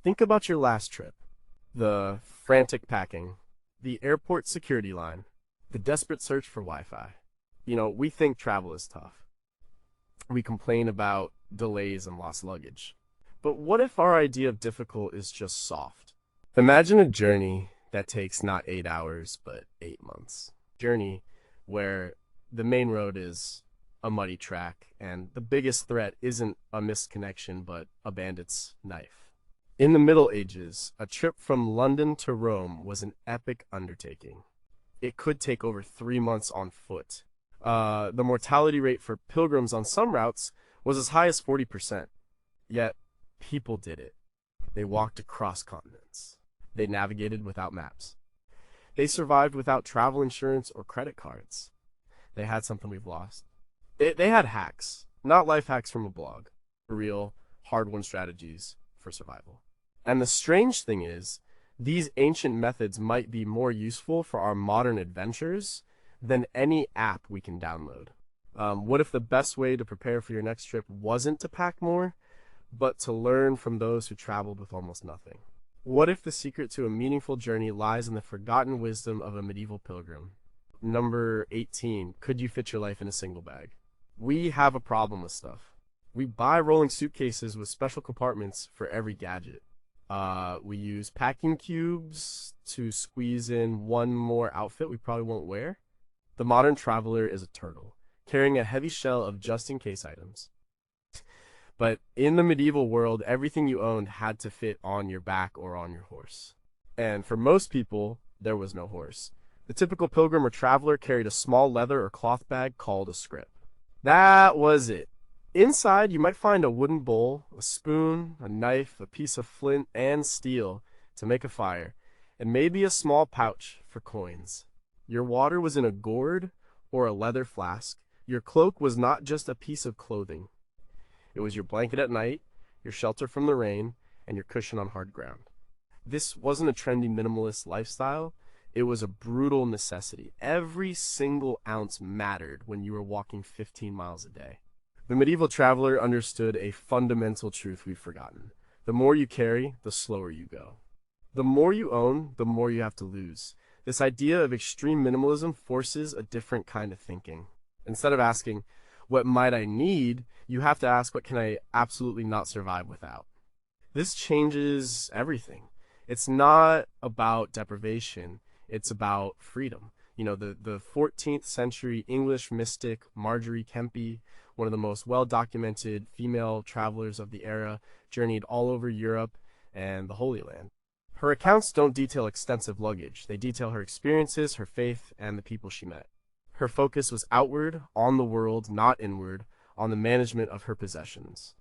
Think about your last trip. The frantic packing, the airport security line, the desperate search for Wi-Fi. We think travel is tough. We complain about delays and lost luggage. But what if our idea of difficult is just soft? Imagine a journey that takes not 8 hours, but 8 months. Journey where the main road is a muddy track, and the biggest threat isn't a missed connection, but a bandit's knife. In the Middle Ages, a trip from London to Rome was an epic undertaking. It could take over 3 months on foot. The mortality rate for pilgrims on some routes was as high as 40%. Yet, people did it. They walked across continents. They navigated without maps. They survived without travel insurance or credit cards. They had something we've lost. They had hacks, not life hacks from a blog. Real, hard-won strategies for survival. And the strange thing is, these ancient methods might be more useful for our modern adventures than any app we can download. What if the best way to prepare for your next trip wasn't to pack more, but to learn from those who traveled with almost nothing? What if the secret to a meaningful journey lies in the forgotten wisdom of a medieval pilgrim? Number 18, could you fit your life in a single bag? We have a problem with stuff. We buy rolling suitcases with special compartments for every gadget. We use packing cubes to squeeze in one more outfit we probably won't wear. The modern traveler is a turtle, carrying a heavy shell of just-in-case items. But in the medieval world, everything you owned had to fit on your back or on your horse. And for most people, there was no horse. The typical pilgrim or traveler carried a small leather or cloth bag called a scrip. That was it. Inside, you might find a wooden bowl, a spoon, a knife, a piece of flint and steel to make a fire, and maybe a small pouch for coins. Your water was in a gourd or a leather flask. Your cloak was not just a piece of clothing. It was your blanket at night, your shelter from the rain, and your cushion on hard ground. This wasn't a trendy minimalist lifestyle. It was a brutal necessity. Every single ounce mattered when you were walking 15 miles a day. The medieval traveler understood a fundamental truth we've forgotten. The more you carry, the slower you go. The more you own, the more you have to lose. This idea of extreme minimalism forces a different kind of thinking. Instead of asking, what might I need, you have to ask, what can I absolutely not survive without? This changes everything. It's not about deprivation, it's about freedom. The 14th century English mystic Marjorie Kempe, one of the most well-documented female travelers of the era, journeyed all over Europe and the Holy Land. Her accounts don't detail extensive luggage. They detail her experiences, her faith, and the people she met. Her focus was outward, on the world, not inward, on the management of her possessions.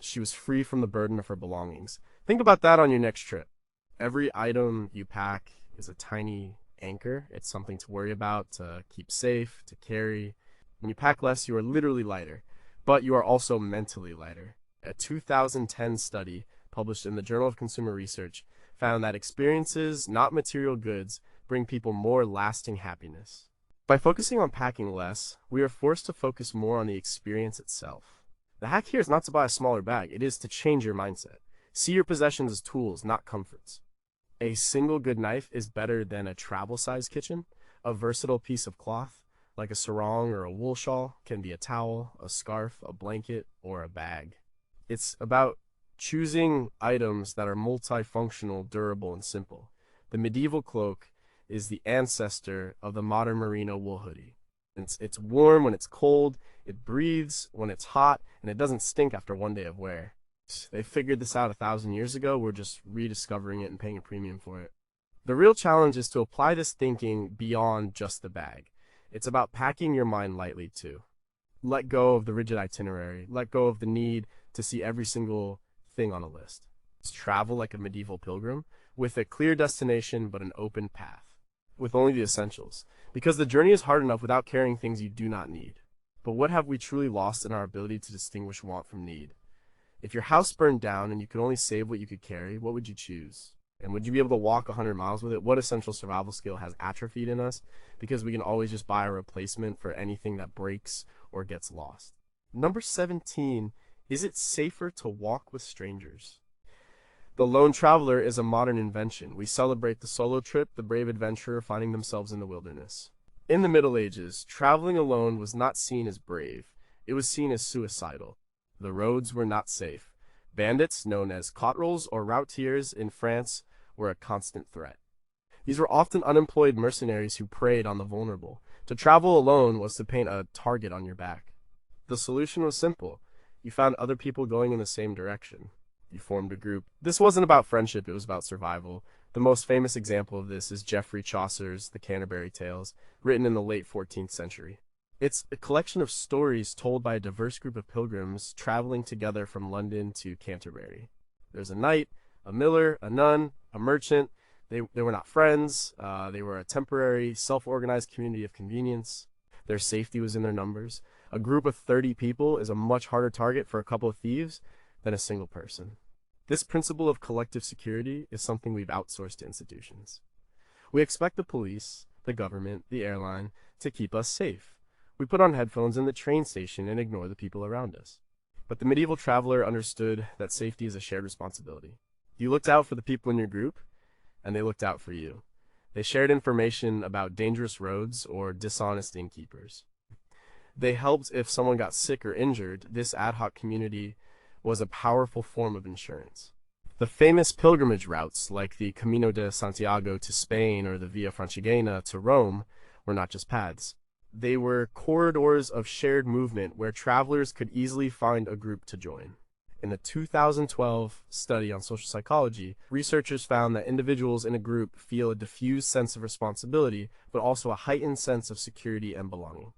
She was free from the burden of her belongings. Think about that on your next trip. Every item you pack is a tiny anchor. It's something to worry about, to keep safe, to carry. When you pack less, you are literally lighter, but you are also mentally lighter. A 2010 study published in the Journal of Consumer Research found that experiences, not material goods, bring people more lasting happiness. By focusing on packing less, we are forced to focus more on the experience itself. The hack here is not to buy a smaller bag, it is to change your mindset. See your possessions as tools, not comforts. A single good knife is better than a travel-sized kitchen. A versatile piece of cloth, like a sarong or a wool shawl, can be a towel, a scarf, a blanket, or a bag. It's about choosing items that are multifunctional, durable, and simple. The medieval cloak is the ancestor of the modern merino wool hoodie. It's warm when it's cold, it breathes when it's hot, and it doesn't stink after one day of wear. They figured this out 1,000 years ago. We're just rediscovering it and paying a premium for it. The real challenge is to apply this thinking beyond just the bag. It's about packing your mind lightly too. Let go of the rigid itinerary. Let go of the need to see every single thing on a list. Just travel like a medieval pilgrim with a clear destination but an open path, with only the essentials. Because the journey is hard enough without carrying things you do not need. But what have we truly lost in our ability to distinguish want from need? If your house burned down and you could only save what you could carry, what would you choose? And would you be able to walk 100 miles with it? What essential survival skill has atrophied in us because we can always just buy a replacement for anything that breaks or gets lost? Number 17, is it safer to walk with strangers? The lone traveler is a modern invention. We celebrate the solo trip, the brave adventurer finding themselves in the wilderness. In the Middle Ages, traveling alone was not seen as brave. It was seen as suicidal. The roads were not safe. Bandits, known as cotrels or routiers in France, were a constant threat. These were often unemployed mercenaries who preyed on the vulnerable. To travel alone was to paint a target on your back. The solution was simple. You found other people going in the same direction. You formed a group. This wasn't about friendship, it was about survival. The most famous example of this is Geoffrey Chaucer's The Canterbury Tales, written in the late 14th century. It's a collection of stories told by a diverse group of pilgrims traveling together from London to Canterbury. There's a knight, a miller, a nun, a merchant. They were not friends. They were a temporary, self-organized community of convenience. Their safety was in their numbers. A group of 30 people is a much harder target for a couple of thieves than a single person. This principle of collective security is something we've outsourced to institutions. We expect the police, the government, the airline to keep us safe. We put on headphones in the train station and ignore the people around us. But the medieval traveler understood that safety is a shared responsibility. You looked out for the people in your group, and they looked out for you. They shared information about dangerous roads or dishonest innkeepers. They helped if someone got sick or injured. This ad hoc community was a powerful form of insurance. The famous pilgrimage routes, like the Camino de Santiago to Spain or the Via Francigena to Rome, were not just paths. They were corridors of shared movement where travelers could easily find a group to join. In a 2012 study on social psychology, researchers found that individuals in a group feel a diffused sense of responsibility, but also a heightened sense of security and belonging.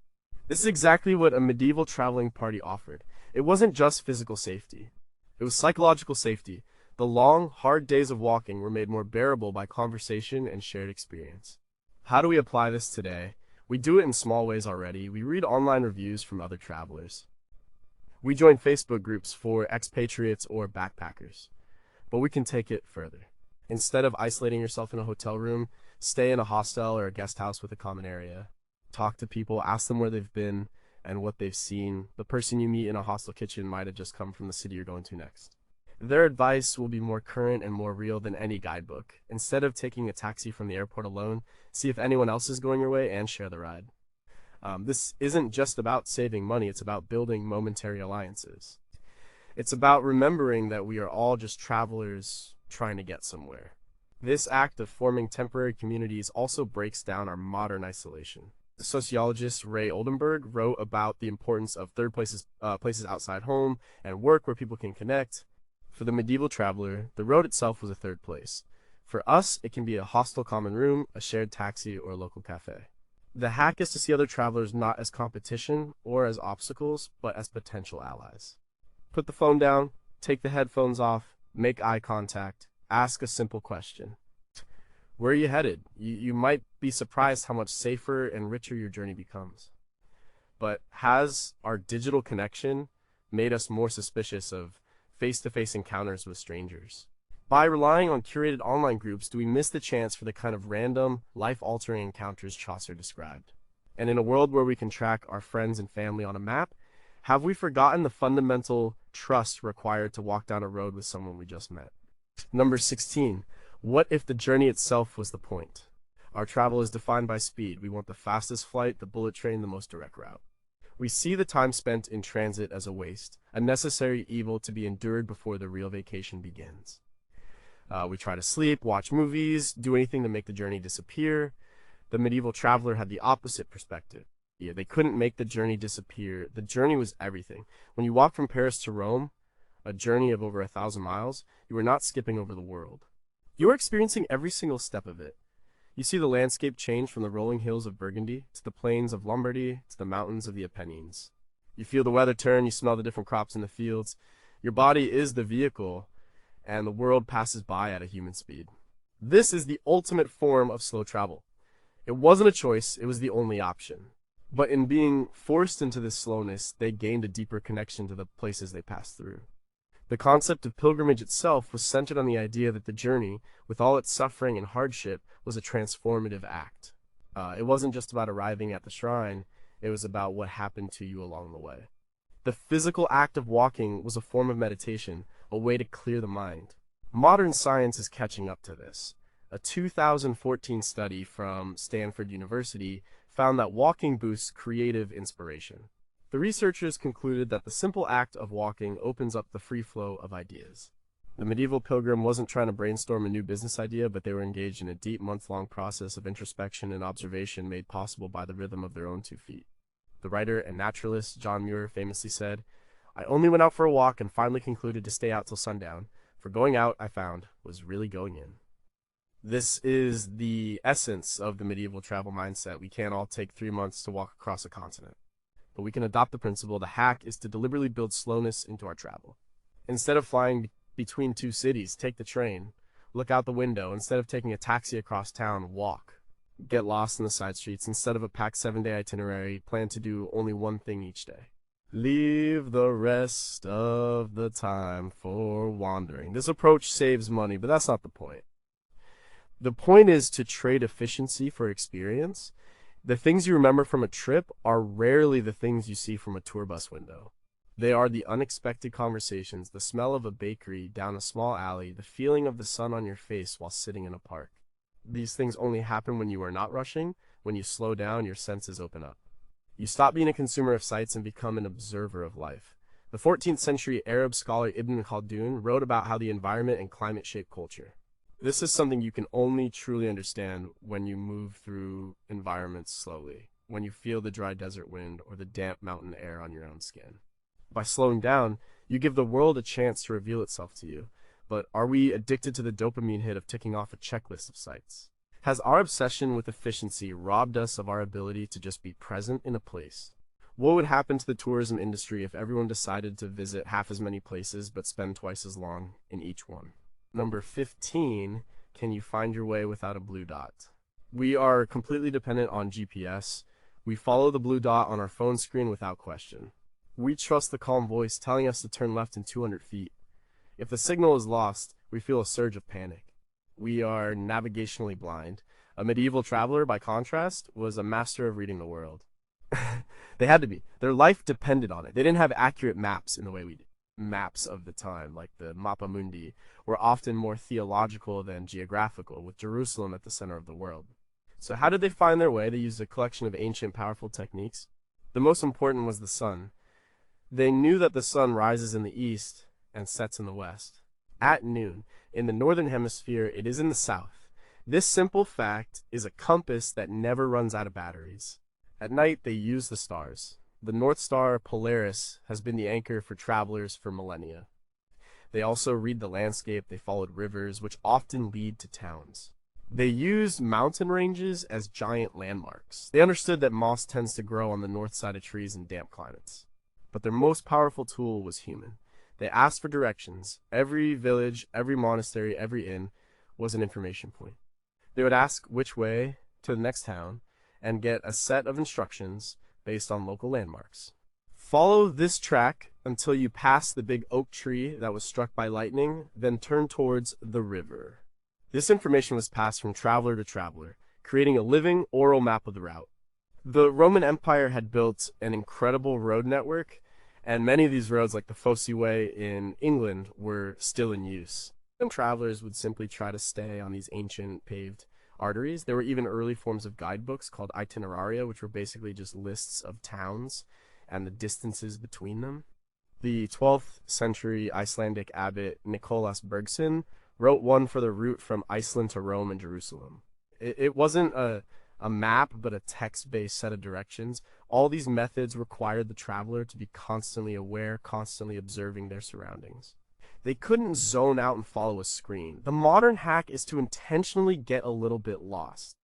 This is exactly what a medieval traveling party offered. It wasn't just physical safety. It was psychological safety. The long, hard days of walking were made more bearable by conversation and shared experience. How do we apply this today? We do it in small ways already. We read online reviews from other travelers. We join Facebook groups for expatriates or backpackers. But we can take it further. Instead of isolating yourself in a hotel room, stay in a hostel or a guest house with a common area. Talk to people, ask them where they've been and what they've seen. The person you meet in a hostel kitchen might have just come from the city you're going to next. Their advice will be more current and more real than any guidebook. Instead of taking a taxi from the airport alone, see if anyone else is going your way and share the ride. This isn't just about saving money, it's about building momentary alliances. It's about remembering that we are all just travelers trying to get somewhere. This act of forming temporary communities also breaks down our modern isolation. The sociologist Ray Oldenburg wrote about the importance of places outside home and work where people can connect. For the medieval traveler, the road itself was a third place. For us, it can be a hostel common room, a shared taxi, or a local cafe. The hack is to see other travelers not as competition or as obstacles, but as potential allies. Put the phone down, take the headphones off, make eye contact, ask a simple question. Where are you headed? You might be surprised how much safer and richer your journey becomes. But has our digital connection made us more suspicious of face-to-face encounters with strangers? By relying on curated online groups, do we miss the chance for the kind of random, life-altering encounters Chaucer described? And in a world where we can track our friends and family on a map, have we forgotten the fundamental trust required to walk down a road with someone we just met? Number 16. What if the journey itself was the point? Our travel is defined by speed. We want the fastest flight, the bullet train, the most direct route. We see the time spent in transit as a waste, a necessary evil to be endured before the real vacation begins. We try to sleep, watch movies, do anything to make the journey disappear. The medieval traveler had the opposite perspective. They couldn't make the journey disappear. The journey was everything. When you walk from Paris to Rome, a journey of over 1,000 miles, you are not skipping over the world. You are experiencing every single step of it. You see the landscape change from the rolling hills of Burgundy to the plains of Lombardy to the mountains of the Apennines. You feel the weather turn, you smell the different crops in the fields. Your body is the vehicle, and the world passes by at a human speed. This is the ultimate form of slow travel. It wasn't a choice, it was the only option. But in being forced into this slowness, they gained a deeper connection to the places they passed through. The concept of pilgrimage itself was centered on the idea that the journey, with all its suffering and hardship, was a transformative act. It wasn't just about arriving at the shrine, it was about what happened to you along the way. The physical act of walking was a form of meditation, a way to clear the mind. Modern science is catching up to this. A 2014 study from Stanford University found that walking boosts creative inspiration. The researchers concluded that the simple act of walking opens up the free flow of ideas. The medieval pilgrim wasn't trying to brainstorm a new business idea, but they were engaged in a deep month-long process of introspection and observation made possible by the rhythm of their own 2 feet. The writer and naturalist John Muir famously said, "I only went out for a walk and finally concluded to stay out till sundown, for going out, I found, was really going in." This is the essence of the medieval travel mindset. We can't all take 3 months to walk across a continent, but we can adopt the principle. The hack is to deliberately build slowness into our travel. Instead of flying between 2 cities, take the train. Look out the window. Instead of taking a taxi across town, walk. Get lost in the side streets. Instead of a packed 7-day itinerary, plan to do only one thing each day. Leave the rest of the time for wandering. This approach saves money, but that's not the point. The point is to trade efficiency for experience. The things you remember from a trip are rarely the things you see from a tour bus window. They are the unexpected conversations, the smell of a bakery down a small alley, the feeling of the sun on your face while sitting in a park. These things only happen when you are not rushing. When you slow down, your senses open up. You stop being a consumer of sights and become an observer of life. The 14th century Arab scholar Ibn Khaldun wrote about how the environment and climate shape culture. This is something you can only truly understand when you move through environments slowly, when you feel the dry desert wind or the damp mountain air on your own skin. By slowing down, you give the world a chance to reveal itself to you. But are we addicted to the dopamine hit of ticking off a checklist of sights? Has our obsession with efficiency robbed us of our ability to just be present in a place? What would happen to the tourism industry if everyone decided to visit half as many places but spend twice as long in each one? Number 15, can you find your way without a blue dot? We are completely dependent on GPS. We follow the blue dot on our phone screen without question. We trust the calm voice telling us to turn left in 200 feet. If the signal is lost, we feel a surge of panic. We are navigationally blind. A medieval traveler, by contrast, was a master of reading the world. They had to be. Their life depended on it. They didn't have accurate maps in the way we did. Maps of the time, like the Mappa Mundi, were often more theological than geographical, with Jerusalem at the center of the world. So how did they find their way? They used a collection of ancient, powerful techniques. The most important was the sun. They knew that the sun rises in the east and sets in the west. At noon, in the northern hemisphere, it is in the south. This simple fact is a compass that never runs out of batteries. At night, they use the stars. The North Star Polaris has been the anchor for travelers for millennia. They also read the landscape. They followed rivers, which often lead to towns. They used mountain ranges as giant landmarks. They understood that moss tends to grow on the north side of trees in damp climates. But their most powerful tool was human. They asked for directions. Every village, every monastery, every inn was an information point. They would ask which way to the next town and get a set of instructions based on local landmarks. Follow this track until you pass the big oak tree that was struck by lightning, then turn towards the river. This information was passed from traveler to traveler, creating a living oral map of the route. The Roman Empire had built an incredible road network, and many of these roads, like the Fosse Way in England, were still in use. Some travelers would simply try to stay on these ancient paved arteries. There were even early forms of guidebooks called itineraria, which were basically just lists of towns and the distances between them. The 12th century Icelandic abbot Nicolas Bergson wrote one for the route from Iceland to Rome and Jerusalem. It wasn't a map, but a text-based set of directions. All these methods required the traveler to be constantly aware, constantly observing their surroundings. They couldn't zone out and follow a screen. The modern hack is to intentionally get a little bit lost.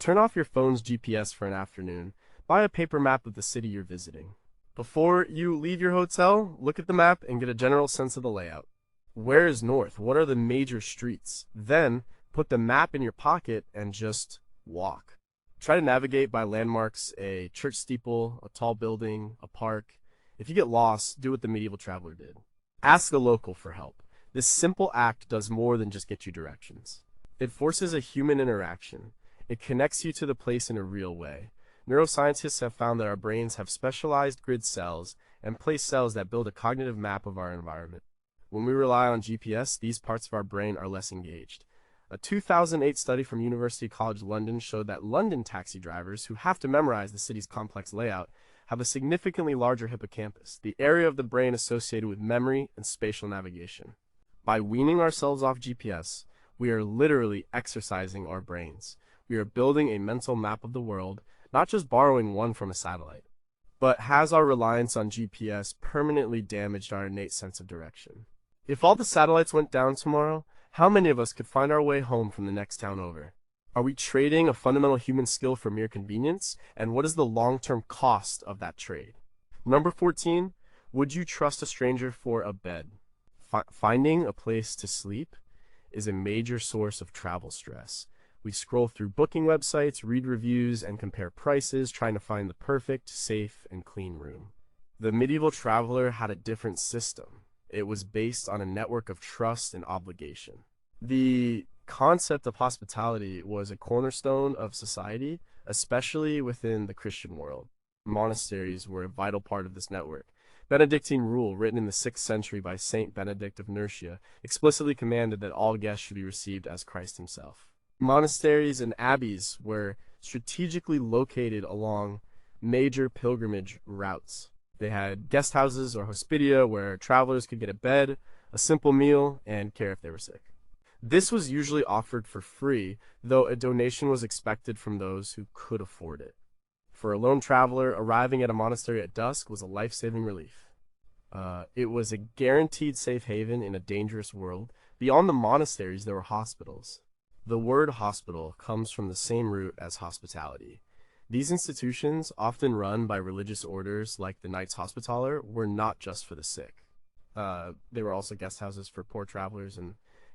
Turn off your phone's GPS for an afternoon. Buy a paper map of the city you're visiting. Before you leave your hotel, look at the map and get a general sense of the layout. Where is north? What are the major streets? Then, put the map in your pocket and just walk. Try to navigate by landmarks, a church steeple, a tall building, a park. If you get lost, do what the medieval traveler did. Ask a local for help. This simple act does more than just get you directions. It forces a human interaction. It connects you to the place in a real way. Neuroscientists have found that our brains have specialized grid cells and place cells that build a cognitive map of our environment. When we rely on GPS, these parts of our brain are less engaged. A 2008 study from University College London showed that London taxi drivers, who have to memorize the city's complex layout, have a significantly larger hippocampus, the area of the brain associated with memory and spatial navigation. By weaning ourselves off GPS, we are literally exercising our brains. We are building a mental map of the world, not just borrowing one from a satellite. But has our reliance on GPS permanently damaged our innate sense of direction? If all the satellites went down tomorrow, how many of us could find our way home from the next town over? Are we trading a fundamental human skill for mere convenience? And what is the long-term cost of that trade? Number 14, would you trust a stranger for a bed? Finding a place to sleep is a major source of travel stress. We scroll through booking websites, read reviews, and compare prices, trying to find the perfect, safe, and clean room. The medieval traveler had a different system. It was based on a network of trust and obligation. The concept of hospitality was a cornerstone of society, especially within the Christian world. Monasteries were a vital part of this network. Benedictine rule, written in the 6th century by Saint Benedict of Nursia, explicitly commanded that all guests should be received as Christ himself. Monasteries and abbeys were strategically located along major pilgrimage routes. They had guest houses or hospitia where travelers could get a bed, a simple meal, and care if they were sick. This was usually offered for free, though a donation was expected from those who could afford it. For a lone traveler, arriving at a monastery at dusk was a life-saving relief. It was a guaranteed safe haven in a dangerous world. Beyond the monasteries, there were hospitals. The word hospital comes from the same root as hospitality. These institutions, often run by religious orders like the Knights Hospitaller, were not just for the sick. They were also guest houses for poor travelers and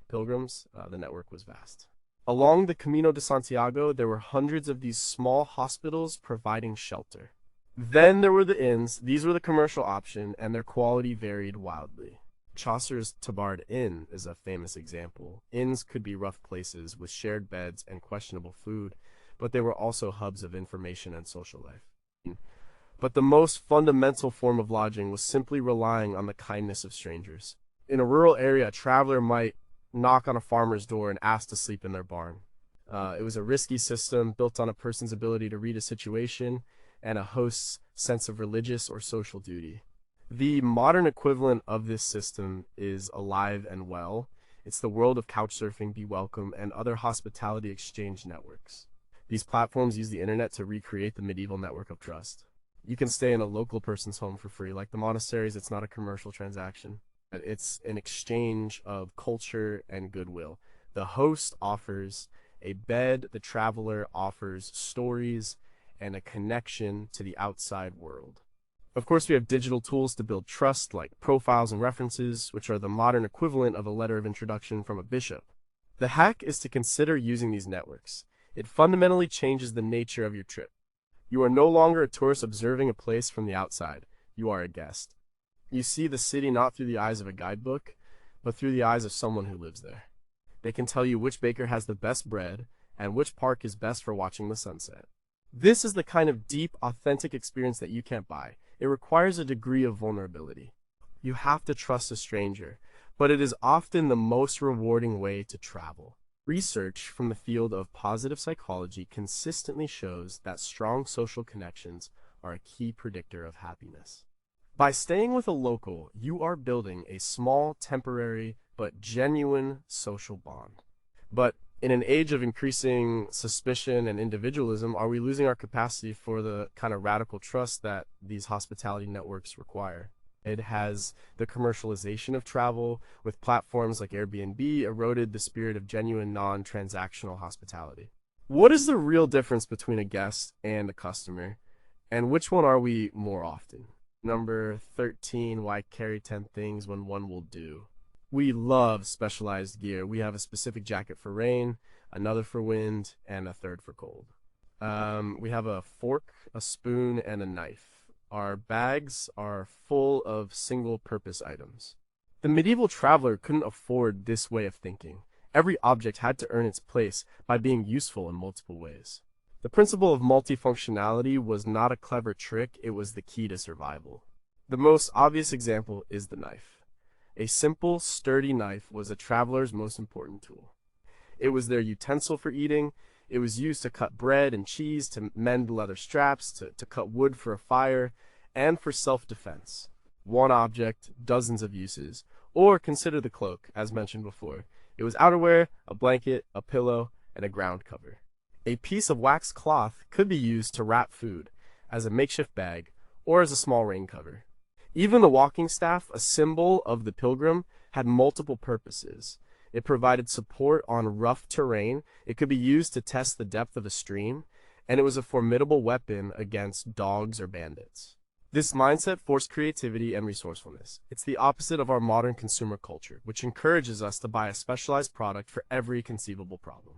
pilgrims. The network was vast. Along the Camino de Santiago, there were hundreds of these small hospitals providing shelter. Then there were the inns. These were the commercial option, and their quality varied wildly. Chaucer's Tabard Inn is a famous example. Inns could be rough places with shared beds and questionable food, but they were also hubs of information and social life. But the most fundamental form of lodging was simply relying on the kindness of strangers. In a rural area, a traveler might knock on a farmer's door and ask to sleep in their barn. It was a risky system built on a person's ability to read a situation and a host's sense of religious or social duty. The modern equivalent of this system is Alive and Well. It's the world of couchsurfing, Be Welcome, and other hospitality exchange networks. These platforms use the internet to recreate the medieval network of trust. You can stay in a local person's home for free. Like the monasteries, it's not a commercial transaction. It's an exchange of culture and goodwill. The host offers a bed, the traveler offers stories and a connection to the outside world. Of course, we have digital tools to build trust, like profiles and references, which are the modern equivalent of a letter of introduction from a bishop. The hack is to consider using these networks. It fundamentally changes the nature of your trip. You are no longer a tourist observing a place from the outside. You are a guest. You see the city not through the eyes of a guidebook, but through the eyes of someone who lives there. They can tell you which baker has the best bread and which park is best for watching the sunset. This is the kind of deep, authentic experience that you can't buy. It requires a degree of vulnerability. You have to trust a stranger, but it is often the most rewarding way to travel. Research from the field of positive psychology consistently shows that strong social connections are a key predictor of happiness. By staying with a local, you are building a small, temporary, but genuine social bond. But in an age of increasing suspicion and individualism, are we losing our capacity for the kind of radical trust that these hospitality networks require? It has the commercialization of travel with platforms like Airbnb eroded the spirit of genuine non-transactional hospitality. What is the real difference between a guest and a customer? And which one are we more often? Number 13, why carry 10 things when one will do? We love specialized gear. We have a specific jacket for rain, another for wind, and a third for cold. We have a fork, a spoon, and a knife. Our bags are full of single-purpose items. The medieval traveler couldn't afford this way of thinking. Every object had to earn its place by being useful in multiple ways. The principle of multifunctionality was not a clever trick, it was the key to survival. The most obvious example is the knife. A simple, sturdy knife was a traveler's most important tool. It was their utensil for eating. It was used to cut bread and cheese, to mend leather straps, to cut wood for a fire, and for self-defense. One object, dozens of uses. Or consider the cloak, as mentioned before. It was outerwear, a blanket, a pillow, and a ground cover. A piece of waxed cloth could be used to wrap food, as a makeshift bag, or as a small rain cover. Even the walking staff, a symbol of the pilgrim, had multiple purposes. It provided support on rough terrain, it could be used to test the depth of a stream, and it was a formidable weapon against dogs or bandits. This mindset forced creativity and resourcefulness. It's the opposite of our modern consumer culture, which encourages us to buy a specialized product for every conceivable problem.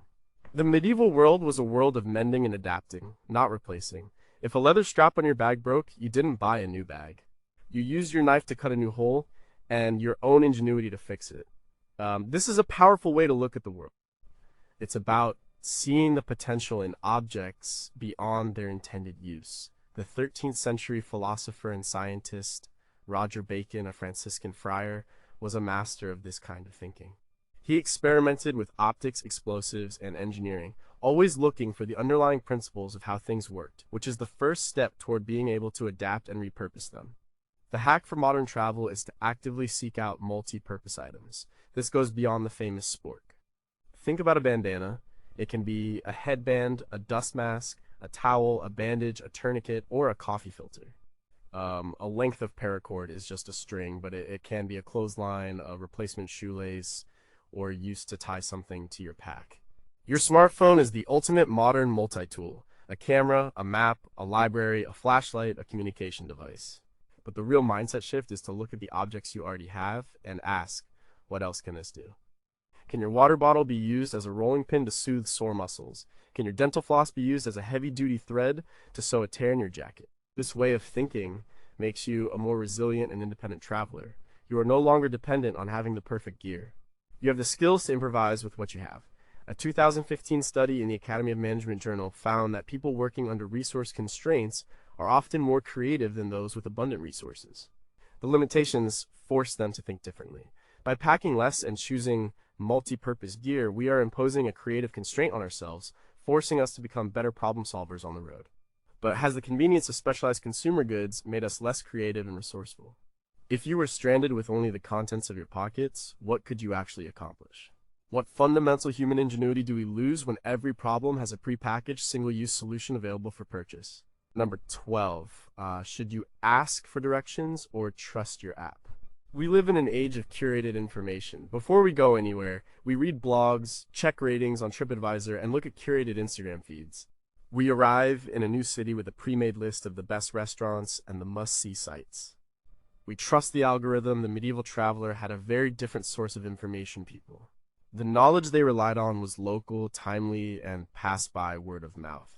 The medieval world was a world of mending and adapting, not replacing. If a leather strap on your bag broke, you didn't buy a new bag. You used your knife to cut a new hole, and your own ingenuity to fix it. This is a powerful way to look at the world. It's about seeing the potential in objects beyond their intended use. The 13th century philosopher and scientist Roger Bacon, a Franciscan friar, was a master of this kind of thinking. He experimented with optics, explosives, and engineering, always looking for the underlying principles of how things worked, which is the first step toward being able to adapt and repurpose them. The hack for modern travel is to actively seek out multi-purpose items. This goes beyond the famous spork. Think about a bandana. It can be a headband, a dust mask, a towel, a bandage, a tourniquet, or a coffee filter. A length of paracord is just a string, but it can be a clothesline, a replacement shoelace, or used to tie something to your pack. Your smartphone is the ultimate modern multi-tool. A camera, a map, a library, a flashlight, a communication device. But the real mindset shift is to look at the objects you already have and ask, what else can this do? Can your water bottle be used as a rolling pin to soothe sore muscles? Can your dental floss be used as a heavy-duty thread to sew a tear in your jacket? This way of thinking makes you a more resilient and independent traveler. You are no longer dependent on having the perfect gear. You have the skills to improvise with what you have. A 2015 study in the Academy of Management Journal found that people working under resource constraints are often more creative than those with abundant resources. The limitations force them to think differently. By packing less and choosing multi-purpose gear, we are imposing a creative constraint on ourselves, forcing us to become better problem solvers on the road. But has the convenience of specialized consumer goods made us less creative and resourceful? If you were stranded with only the contents of your pockets, what could you actually accomplish? What fundamental human ingenuity do we lose when every problem has a prepackaged single-use solution available for purchase? Number 12, should you ask for directions or trust your app? We live in an age of curated information. Before we go anywhere, we read blogs, check ratings on TripAdvisor, and look at curated Instagram feeds. We arrive in a new city with a pre-made list of the best restaurants and the must-see sites. We trust the algorithm. The medieval traveler had a very different source of information, people. The knowledge they relied on was local, timely, and passed by word of mouth.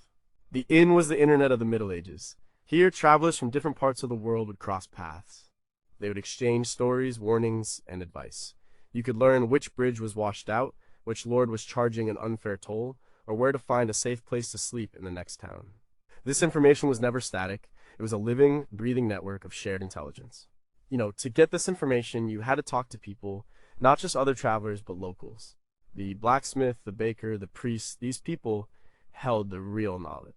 The inn was the internet of the Middle Ages. Here, travelers from different parts of the world would cross paths. They would exchange stories, warnings, and advice. You could learn which bridge was washed out, which lord was charging an unfair toll, or where to find a safe place to sleep in the next town. This information was never static. It was a living, breathing network of shared intelligence. To get this information, you had to talk to people, not just other travelers, but locals. The blacksmith, the baker, the priest, these people held the real knowledge.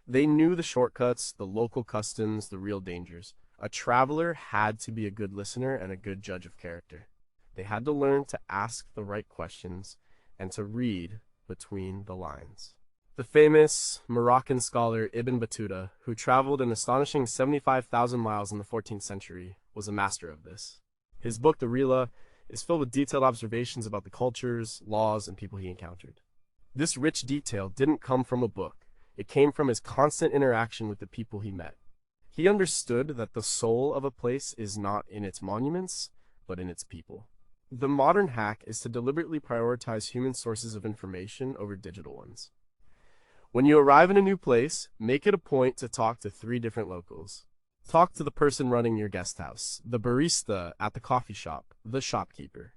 They knew the shortcuts, the local customs, the real dangers. A traveler had to be a good listener and a good judge of character. They had to learn to ask the right questions and to read between the lines. The famous Moroccan scholar Ibn Battuta, who traveled an astonishing 75,000 miles in the 14th century, was a master of this. His book, The Rila, is filled with detailed observations about the cultures, laws, and people he encountered. This rich detail didn't come from a book. It came from his constant interaction with the people he met. He understood that the soul of a place is not in its monuments, but in its people. The modern hack is to deliberately prioritize human sources of information over digital ones. When you arrive in a new place, make it a point to talk to 3 different locals. Talk to the person running your guest house, the barista at the coffee shop, the shopkeeper.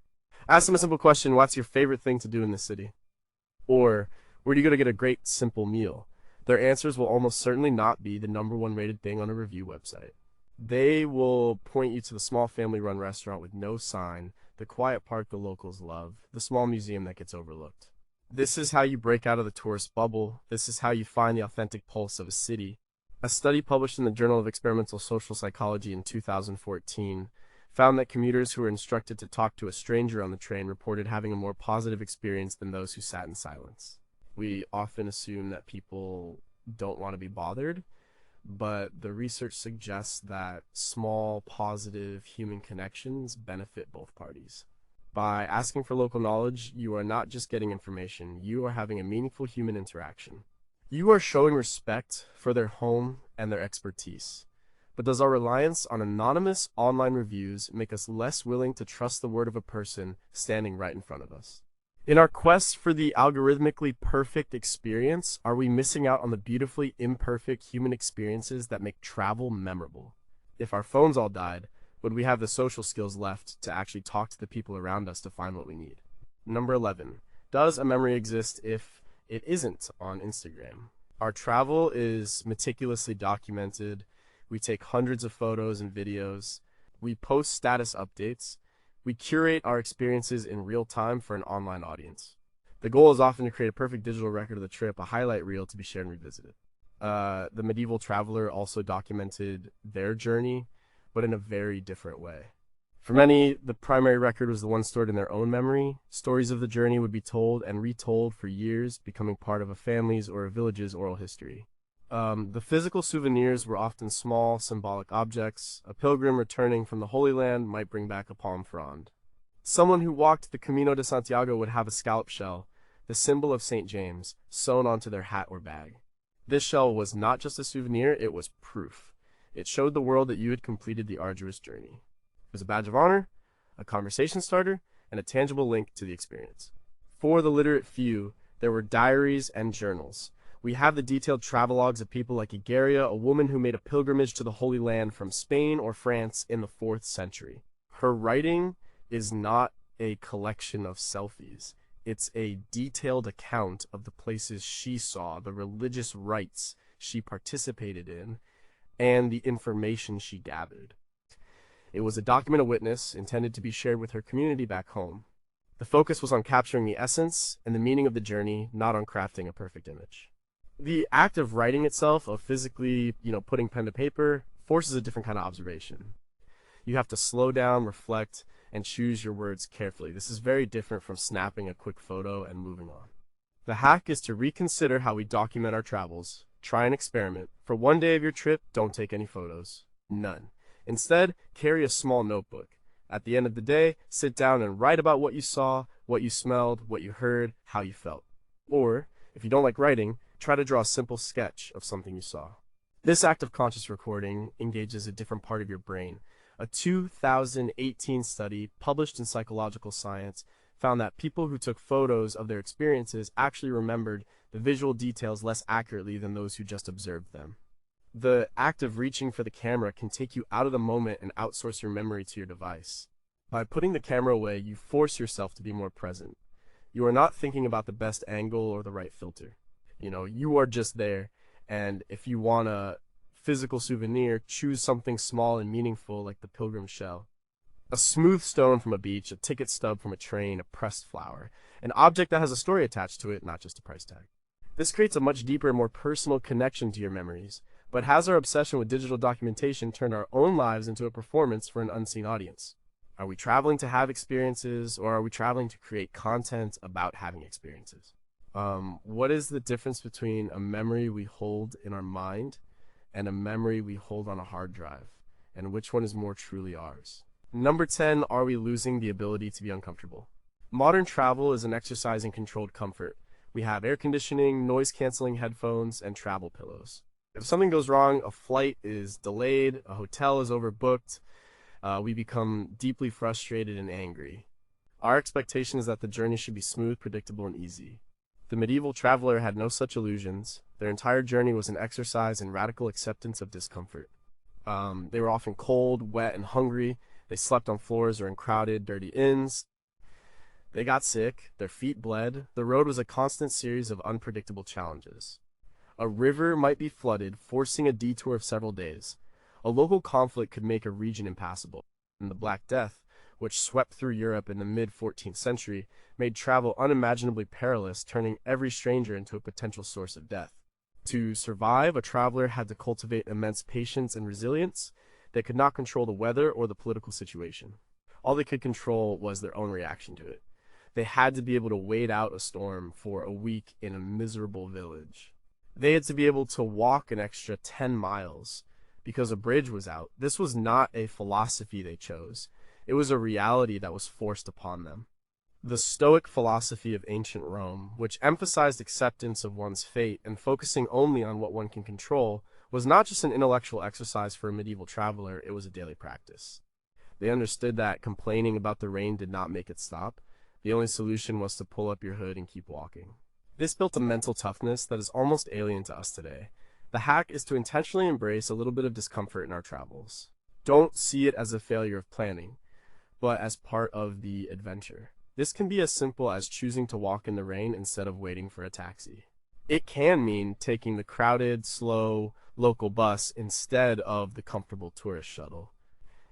Ask them a simple question: what's your favorite thing to do in the city? Or, where do you go to get a great, simple meal? Their answers will almost certainly not be the #1 rated thing on a review website. They will point you to the small family-run restaurant with no sign, the quiet park the locals love, the small museum that gets overlooked. This is how you break out of the tourist bubble. This is how you find the authentic pulse of a city. A study published in the Journal of Experimental Social Psychology in 2014 found that commuters who were instructed to talk to a stranger on the train reported having a more positive experience than those who sat in silence. We often assume that people don't want to be bothered, but the research suggests that small, positive human connections benefit both parties. By asking for local knowledge, you are not just getting information, you are having a meaningful human interaction. You are showing respect for their home and their expertise. But does our reliance on anonymous online reviews make us less willing to trust the word of a person standing right in front of us? In our quest for the algorithmically perfect experience, are we missing out on the beautifully imperfect human experiences that make travel memorable? If our phones all died, would we have the social skills left to actually talk to the people around us to find what we need? Number 11. Does a memory exist if it isn't on Instagram? Our travel is meticulously documented. We take hundreds of photos and videos. We post status updates. We curate our experiences in real time for an online audience. The goal is often to create a perfect digital record of the trip, a highlight reel to be shared and revisited. The medieval traveler also documented their journey, but in a very different way. For many, the primary record was the one stored in their own memory. Stories of the journey would be told and retold for years, becoming part of a family's or a village's oral history. The physical souvenirs were often small, symbolic objects. A pilgrim returning from the Holy Land might bring back a palm frond. Someone who walked the Camino de Santiago would have a scallop shell, the symbol of St. James, sewn onto their hat or bag. This shell was not just a souvenir, it was proof. It showed the world that you had completed the arduous journey. It was a badge of honor, a conversation starter, and a tangible link to the experience. For the literate few, there were diaries and journals. We have the detailed travelogues of people like Egeria, a woman who made a pilgrimage to the Holy Land from Spain or France in the 4th century. Her writing is not a collection of selfies. It's a detailed account of the places she saw, the religious rites she participated in, and the information she gathered. It was a document of witness intended to be shared with her community back home. The focus was on capturing the essence and the meaning of the journey, not on crafting a perfect image. The act of writing itself, of physically, putting pen to paper, forces a different kind of observation. You have to slow down, reflect, and choose your words carefully. This is very different from snapping a quick photo and moving on. The hack is to reconsider how we document our travels. Try an experiment. For one day of your trip, don't take any photos. None. Instead, carry a small notebook. At the end of the day, sit down and write about what you saw, what you smelled, what you heard, how you felt. Or, if you don't like writing, try to draw a simple sketch of something you saw. This act of conscious recording engages a different part of your brain. A 2018 study published in Psychological Science found that people who took photos of their experiences actually remembered the visual details less accurately than those who just observed them. The act of reaching for the camera can take you out of the moment and outsource your memory to your device. By putting the camera away, you force yourself to be more present. You are not thinking about the best angle or the right filter. You are just there, and if you want a physical souvenir, choose something small and meaningful like the pilgrim shell. A smooth stone from a beach, a ticket stub from a train, a pressed flower. An object that has a story attached to it, not just a price tag. This creates a much deeper and more personal connection to your memories. But has our obsession with digital documentation turned our own lives into a performance for an unseen audience? Are we traveling to have experiences, or are we traveling to create content about having experiences? What is the difference between a memory we hold in our mind and a memory we hold on a hard drive? And which one is more truly ours? Number 10, are we losing the ability to be uncomfortable? Modern travel is an exercise in controlled comfort. We have air conditioning, noise-canceling headphones, and travel pillows. If something goes wrong, a flight is delayed, a hotel is overbooked, we become deeply frustrated and angry. Our expectation is that the journey should be smooth, predictable, and easy. The medieval traveler had no such illusions. Their entire journey was an exercise in radical acceptance of discomfort. They were often cold, wet, and hungry. They slept on floors or in crowded, dirty inns. They got sick, their feet bled. The road was a constant series of unpredictable challenges. A river might be flooded, forcing a detour of several days. A local conflict could make a region impassable, and the Black Death, which swept through Europe in the mid-14th century, made travel unimaginably perilous, turning every stranger into a potential source of death. To survive, a traveler had to cultivate immense patience and resilience. They could not control the weather or the political situation. All they could control was their own reaction to it. They had to be able to wait out a storm for a week in a miserable village. They had to be able to walk an extra 10 miles because a bridge was out. This was not a philosophy they chose. It was a reality that was forced upon them. The Stoic philosophy of ancient Rome, which emphasized acceptance of one's fate and focusing only on what one can control, was not just an intellectual exercise for a medieval traveler, it was a daily practice. They understood that complaining about the rain did not make it stop. The only solution was to pull up your hood and keep walking. This built a mental toughness that is almost alien to us today. The hack is to intentionally embrace a little bit of discomfort in our travels. Don't see it as a failure of planning, but as part of the adventure. This can be as simple as choosing to walk in the rain instead of waiting for a taxi. It can mean taking the crowded, slow, local bus instead of the comfortable tourist shuttle.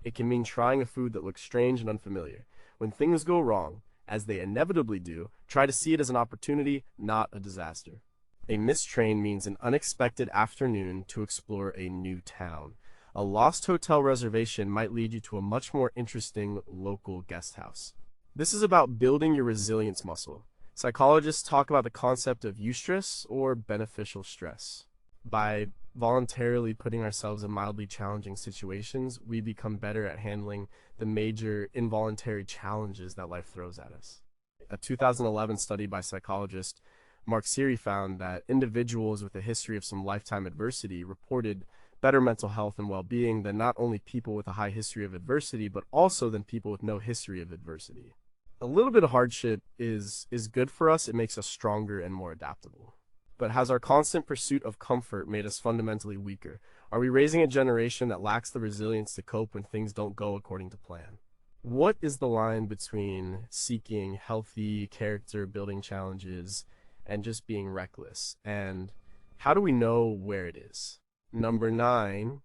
It can mean trying a food that looks strange and unfamiliar. When things go wrong, as they inevitably do, try to see it as an opportunity, not a disaster. A missed train means an unexpected afternoon to explore a new town. A lost hotel reservation might lead you to a much more interesting local guest house. This is about building your resilience muscle. Psychologists talk about the concept of eustress, or beneficial stress. By voluntarily putting ourselves in mildly challenging situations, we become better at handling the major involuntary challenges that life throws at us. A 2011 study by psychologist Mark Siri found that individuals with a history of some lifetime adversity reported better mental health and well-being than not only people with a high history of adversity, but also than people with no history of adversity. A little bit of hardship is good for us. It makes us stronger and more adaptable. But has our constant pursuit of comfort made us fundamentally weaker? Are we raising a generation that lacks the resilience to cope when things don't go according to plan? What is the line between seeking healthy character building challenges and just being reckless? And how do we know where it is? Number 9,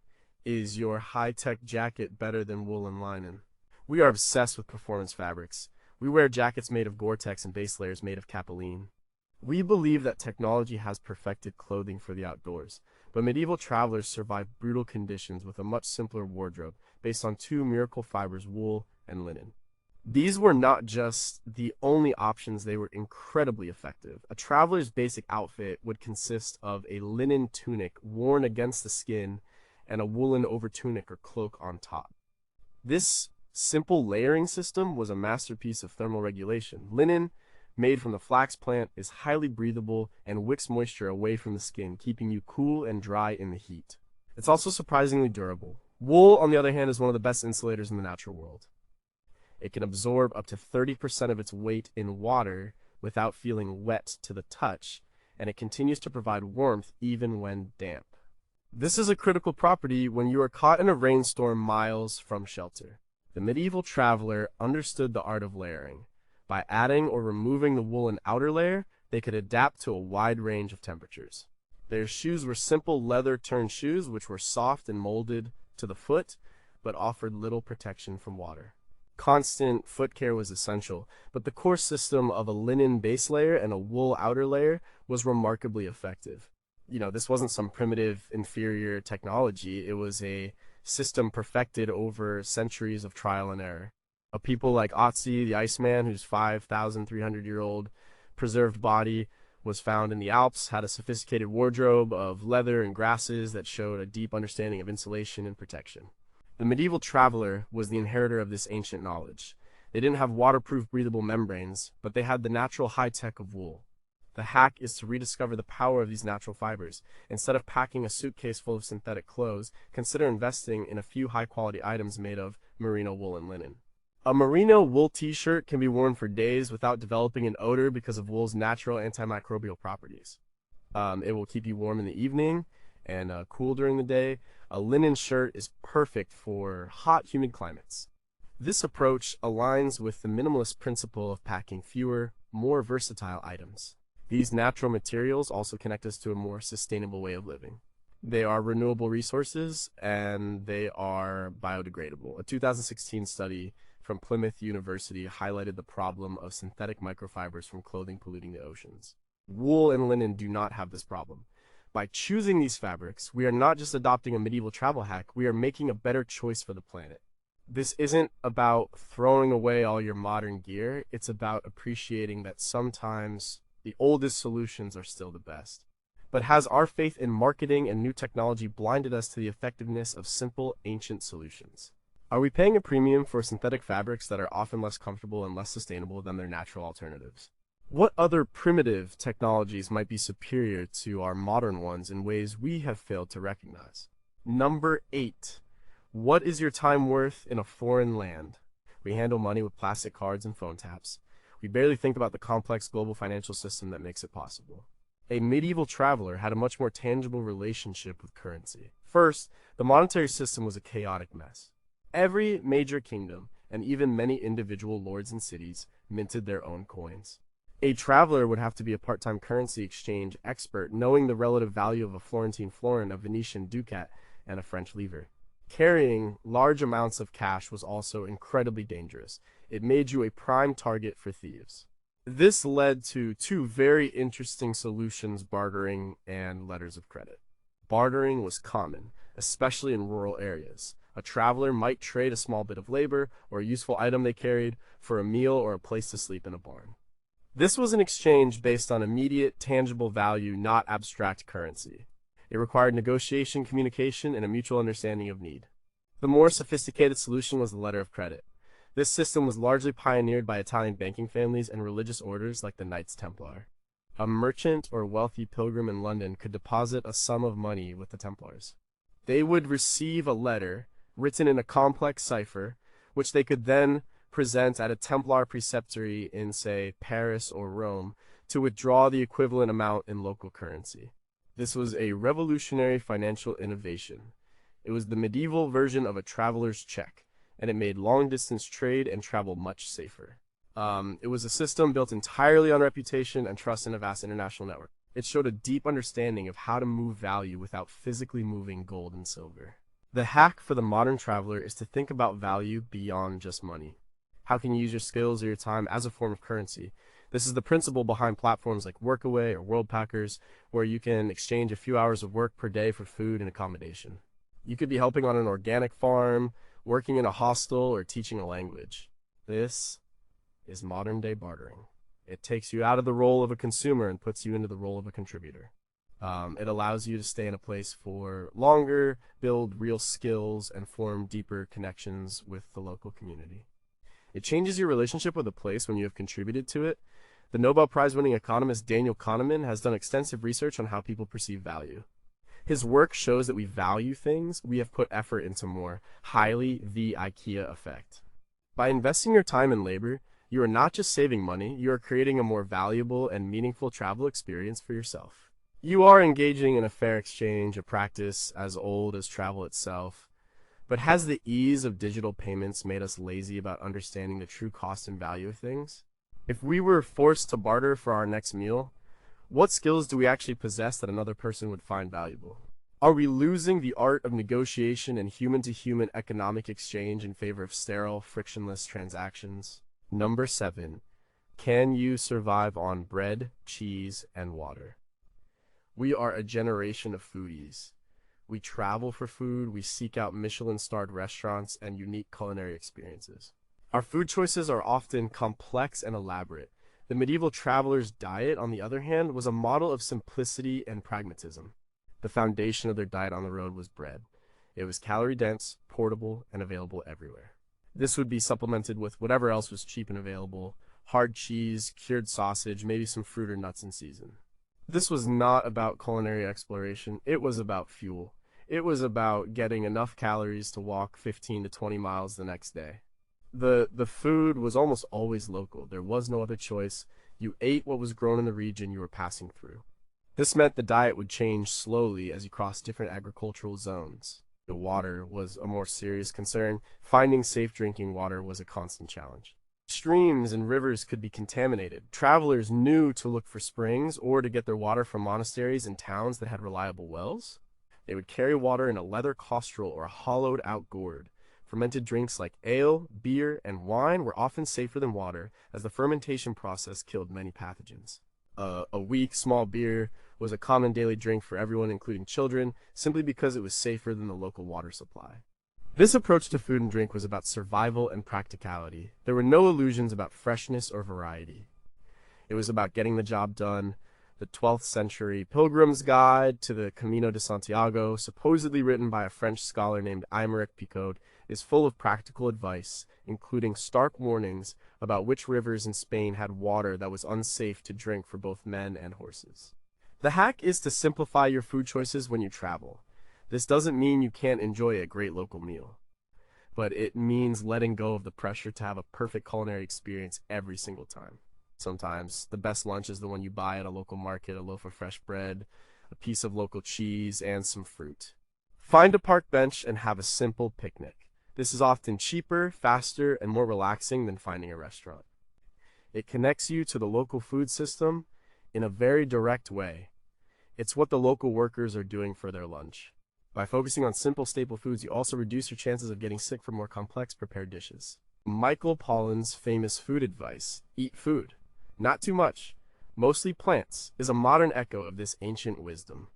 is your high-tech jacket better than wool and linen? We are obsessed with performance fabrics. We wear jackets made of Gore-Tex and base layers made of capilene. We believe that technology has perfected clothing for the outdoors, but medieval travelers survived brutal conditions with a much simpler wardrobe based on 2 miracle fibers, wool and linen. These were not just the only options, they were incredibly effective. A traveler's basic outfit would consist of a linen tunic worn against the skin and a woolen overtunic or cloak on top. This simple layering system was a masterpiece of thermal regulation. Linen, made from the flax plant, is highly breathable and wicks moisture away from the skin, keeping you cool and dry in the heat. It's also surprisingly durable. Wool, on the other hand, is one of the best insulators in the natural world. It can absorb up to 30% of its weight in water without feeling wet to the touch, and it continues to provide warmth even when damp. This is a critical property when you are caught in a rainstorm miles from shelter. The medieval traveler understood the art of layering. By adding or removing the woolen outer layer, they could adapt to a wide range of temperatures. Their shoes were simple leather-turned shoes which were soft and molded to the foot, but offered little protection from water. Constant foot care was essential, but the core system of a linen base layer and a wool outer layer was remarkably effective. This wasn't some primitive, inferior technology. It was a system perfected over centuries of trial and error. A people like Otzi, the Iceman, whose 5,300-year-old preserved body was found in the Alps, had a sophisticated wardrobe of leather and grasses that showed a deep understanding of insulation and protection. The medieval traveler was the inheritor of this ancient knowledge. They didn't have waterproof breathable membranes, but they had the natural high-tech of wool. The hack is to rediscover the power of these natural fibers. Instead of packing a suitcase full of synthetic clothes, consider investing in a few high-quality items made of merino wool and linen. A merino wool t-shirt can be worn for days without developing an odor because of wool's natural antimicrobial properties. It will keep you warm in the evening and cool during the day. A linen shirt is perfect for hot, humid climates. This approach aligns with the minimalist principle of packing fewer, more versatile items. These natural materials also connect us to a more sustainable way of living. They are renewable resources and they are biodegradable. A 2016 study from Plymouth University highlighted the problem of synthetic microfibers from clothing polluting the oceans. Wool and linen do not have this problem. By choosing these fabrics, we are not just adopting a medieval travel hack, we are making a better choice for the planet. This isn't about throwing away all your modern gear, it's about appreciating that sometimes the oldest solutions are still the best. But has our faith in marketing and new technology blinded us to the effectiveness of simple, ancient solutions? Are we paying a premium for synthetic fabrics that are often less comfortable and less sustainable than their natural alternatives? What other primitive technologies might be superior to our modern ones in ways we have failed to recognize? Number 8. What is your time worth in a foreign land? We handle money with plastic cards and phone taps. We barely think about the complex global financial system that makes it possible. A medieval traveler had a much more tangible relationship with currency. First, the monetary system was a chaotic mess. Every major kingdom, and even many individual lords and cities, minted their own coins. A traveler would have to be a part-time currency exchange expert, knowing the relative value of a Florentine florin, a Venetian ducat, and a French livre. Carrying large amounts of cash was also incredibly dangerous. It made you a prime target for thieves. This led to two very interesting solutions: bartering and letters of credit. Bartering was common, especially in rural areas. A traveler might trade a small bit of labor or a useful item they carried for a meal or a place to sleep in a barn. This was an exchange based on immediate, tangible value, not abstract currency. It required negotiation, communication, and a mutual understanding of need. The more sophisticated solution was the letter of credit. This system was largely pioneered by Italian banking families and religious orders like the Knights Templar. A merchant or wealthy pilgrim in London could deposit a sum of money with the Templars. They would receive a letter written in a complex cipher, which they could then present at a Templar preceptory in, say, Paris or Rome, to withdraw the equivalent amount in local currency. This was a revolutionary financial innovation. It was the medieval version of a traveler's check, and it made long-distance trade and travel much safer. It was a system built entirely on reputation and trust in a vast international network. It showed a deep understanding of how to move value without physically moving gold and silver. The hack for the modern traveler is to think about value beyond just money. How can you use your skills or your time as a form of currency? This is the principle behind platforms like Workaway or Worldpackers, where you can exchange a few hours of work per day for food and accommodation. You could be helping on an organic farm, working in a hostel, or teaching a language. This is modern-day bartering. It takes you out of the role of a consumer and puts you into the role of a contributor. It allows you to stay in a place for longer, build real skills, and form deeper connections with the local community. It changes your relationship with a place when you have contributed to it. The Nobel Prize-winning economist Daniel Kahneman has done extensive research on how people perceive value. His work shows that we value things we have put effort into more, highly the IKEA effect. By investing your time and labor, you are not just saving money, you are creating a more valuable and meaningful travel experience for yourself. You are engaging in a fair exchange, a practice as old as travel itself. But has the ease of digital payments made us lazy about understanding the true cost and value of things? If we were forced to barter for our next meal, what skills do we actually possess that another person would find valuable? Are we losing the art of negotiation and human-to-human economic exchange in favor of sterile, frictionless transactions? Number 7. Can you survive on bread, cheese, and water? We are a generation of foodies. We travel for food, we seek out Michelin-starred restaurants and unique culinary experiences. Our food choices are often complex and elaborate. The medieval traveler's diet, on the other hand, was a model of simplicity and pragmatism. The foundation of their diet on the road was bread. It was calorie-dense, portable, and available everywhere. This would be supplemented with whatever else was cheap and available: hard cheese, cured sausage, maybe some fruit or nuts in season. This was not about culinary exploration, it was about fuel. It was about getting enough calories to walk 15 to 20 miles the next day. The food was almost always local. There was no other choice. You ate what was grown in the region you were passing through. This meant the diet would change slowly as you crossed different agricultural zones. The water was a more serious concern. Finding safe drinking water was a constant challenge. Streams and rivers could be contaminated. Travelers knew to look for springs or to get their water from monasteries and towns that had reliable wells. They would carry water in a leather castrol or a hollowed-out gourd. Fermented drinks like ale, beer, and wine were often safer than water, as the fermentation process killed many pathogens. A weak, small beer was a common daily drink for everyone, including children, simply because it was safer than the local water supply. This approach to food and drink was about survival and practicality. There were no illusions about freshness or variety. It was about getting the job done. The 12th century Pilgrim's Guide to the Camino de Santiago, supposedly written by a French scholar named Aymeric Picot, is full of practical advice, including stark warnings about which rivers in Spain had water that was unsafe to drink for both men and horses. The hack is to simplify your food choices when you travel. This doesn't mean you can't enjoy a great local meal, but it means letting go of the pressure to have a perfect culinary experience every single time. Sometimes the best lunch is the one you buy at a local market, a loaf of fresh bread, a piece of local cheese, and some fruit. Find a park bench and have a simple picnic. This is often cheaper, faster, and more relaxing than finding a restaurant. It connects you to the local food system in a very direct way. It's what the local workers are doing for their lunch. By focusing on simple staple foods, you also reduce your chances of getting sick from more complex prepared dishes. Michael Pollan's famous food advice, eat food, not too much, mostly plants, is a modern echo of this ancient wisdom.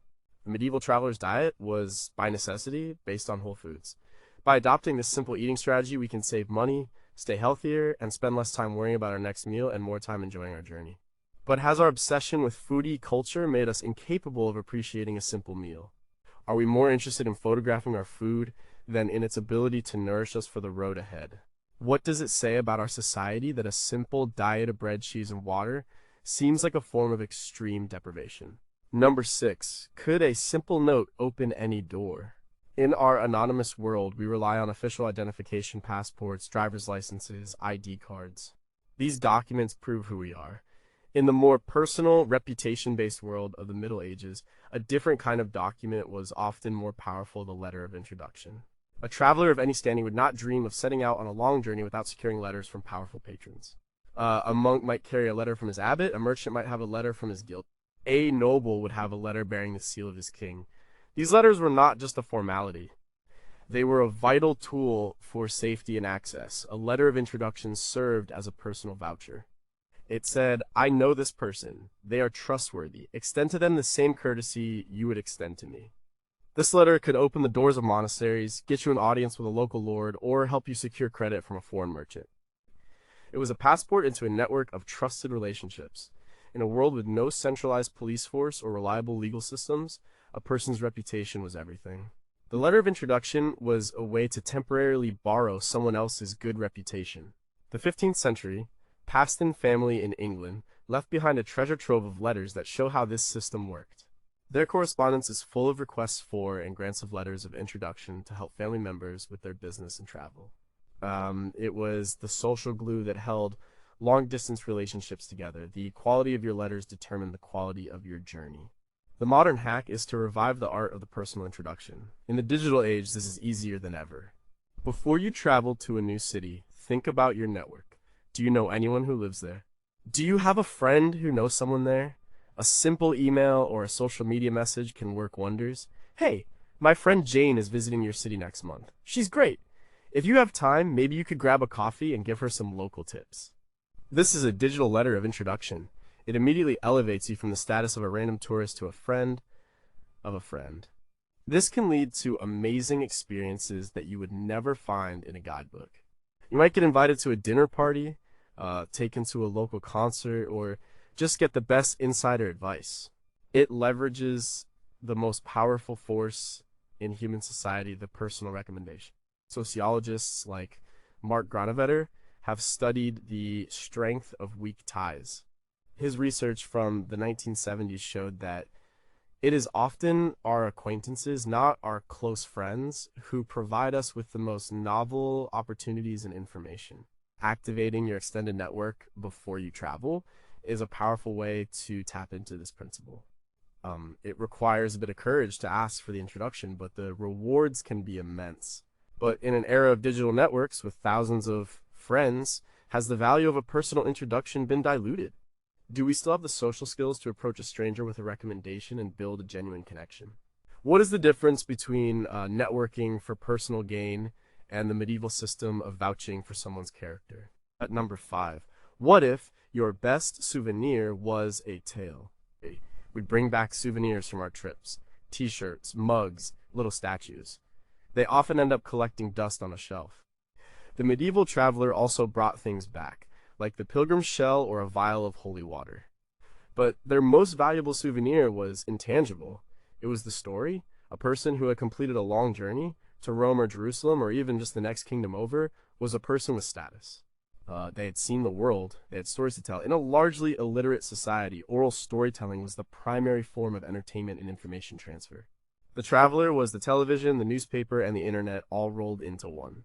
The medieval traveler's diet was, by necessity, based on whole foods. By adopting this simple eating strategy, we can save money, stay healthier, and spend less time worrying about our next meal and more time enjoying our journey. But has our obsession with foodie culture made us incapable of appreciating a simple meal? Are we more interested in photographing our food than in its ability to nourish us for the road ahead? What does it say about our society that a simple diet of bread, cheese, and water seems like a form of extreme deprivation? Number 6. Could a simple note open any door? In our anonymous world, we rely on official identification, passports, driver's licenses, ID cards. These documents prove who we are. In the more personal, reputation-based world of the Middle Ages, a different kind of document was often more powerful: the letter of introduction. A traveler of any standing would not dream of setting out on a long journey without securing letters from powerful patrons. A monk might carry a letter from his abbot, a merchant might have a letter from his guild. A noble would have a letter bearing the seal of his king. These letters were not just a formality. They were a vital tool for safety and access. A letter of introduction served as a personal voucher. It said, "I know this person. They are trustworthy. Extend to them the same courtesy you would extend to me." This letter could open the doors of monasteries, get you an audience with a local lord, or help you secure credit from a foreign merchant. It was a passport into a network of trusted relationships. In a world with no centralized police force or reliable legal systems, a person's reputation was everything. The letter of introduction was a way to temporarily borrow someone else's good reputation. The 15th century, Paston family in England left behind a treasure trove of letters that show how this system worked. Their correspondence is full of requests for and grants of letters of introduction to help family members with their business and travel. It was the social glue that held long-distance relationships together. The quality of your letters determined the quality of your journey. The modern hack is to revive the art of the personal introduction. In the digital age, this is easier than ever. Before you travel to a new city, think about your network. Do you know anyone who lives there? Do you have a friend who knows someone there? A simple email or a social media message can work wonders. "Hey, my friend Jane is visiting your city next month. She's great. If you have time, maybe you could grab a coffee and give her some local tips." This is a digital letter of introduction. It immediately elevates you from the status of a random tourist to a friend of a friend. This can lead to amazing experiences that you would never find in a guidebook. You might get invited to a dinner party, taken to a local concert, or just get the best insider advice. It leverages the most powerful force in human society, the personal recommendation. Sociologists like Mark Granovetter have studied the strength of weak ties. His research from the 1970s showed that it is often our acquaintances, not our close friends, who provide us with the most novel opportunities and information. Activating your extended network before you travel is a powerful way to tap into this principle. It requires a bit of courage to ask for the introduction, but the rewards can be immense. But in an era of digital networks with thousands of friends, has the value of a personal introduction been diluted? Do we still have the social skills to approach a stranger with a recommendation and build a genuine connection? What is the difference between networking for personal gain and the medieval system of vouching for someone's character? At number 5, what if your best souvenir was a tale? We bring back souvenirs from our trips, t-shirts, mugs, little statues. They often end up collecting dust on a shelf. The medieval traveler also brought things back, like the pilgrim's shell or a vial of holy water. But their most valuable souvenir was intangible. It was the story. A person who had completed a long journey to Rome or Jerusalem or even just the next kingdom over was a person with status. They had seen the world, they had stories to tell. In a largely illiterate society, oral storytelling was the primary form of entertainment and information transfer. The traveler was the television, the newspaper, and the internet all rolled into one.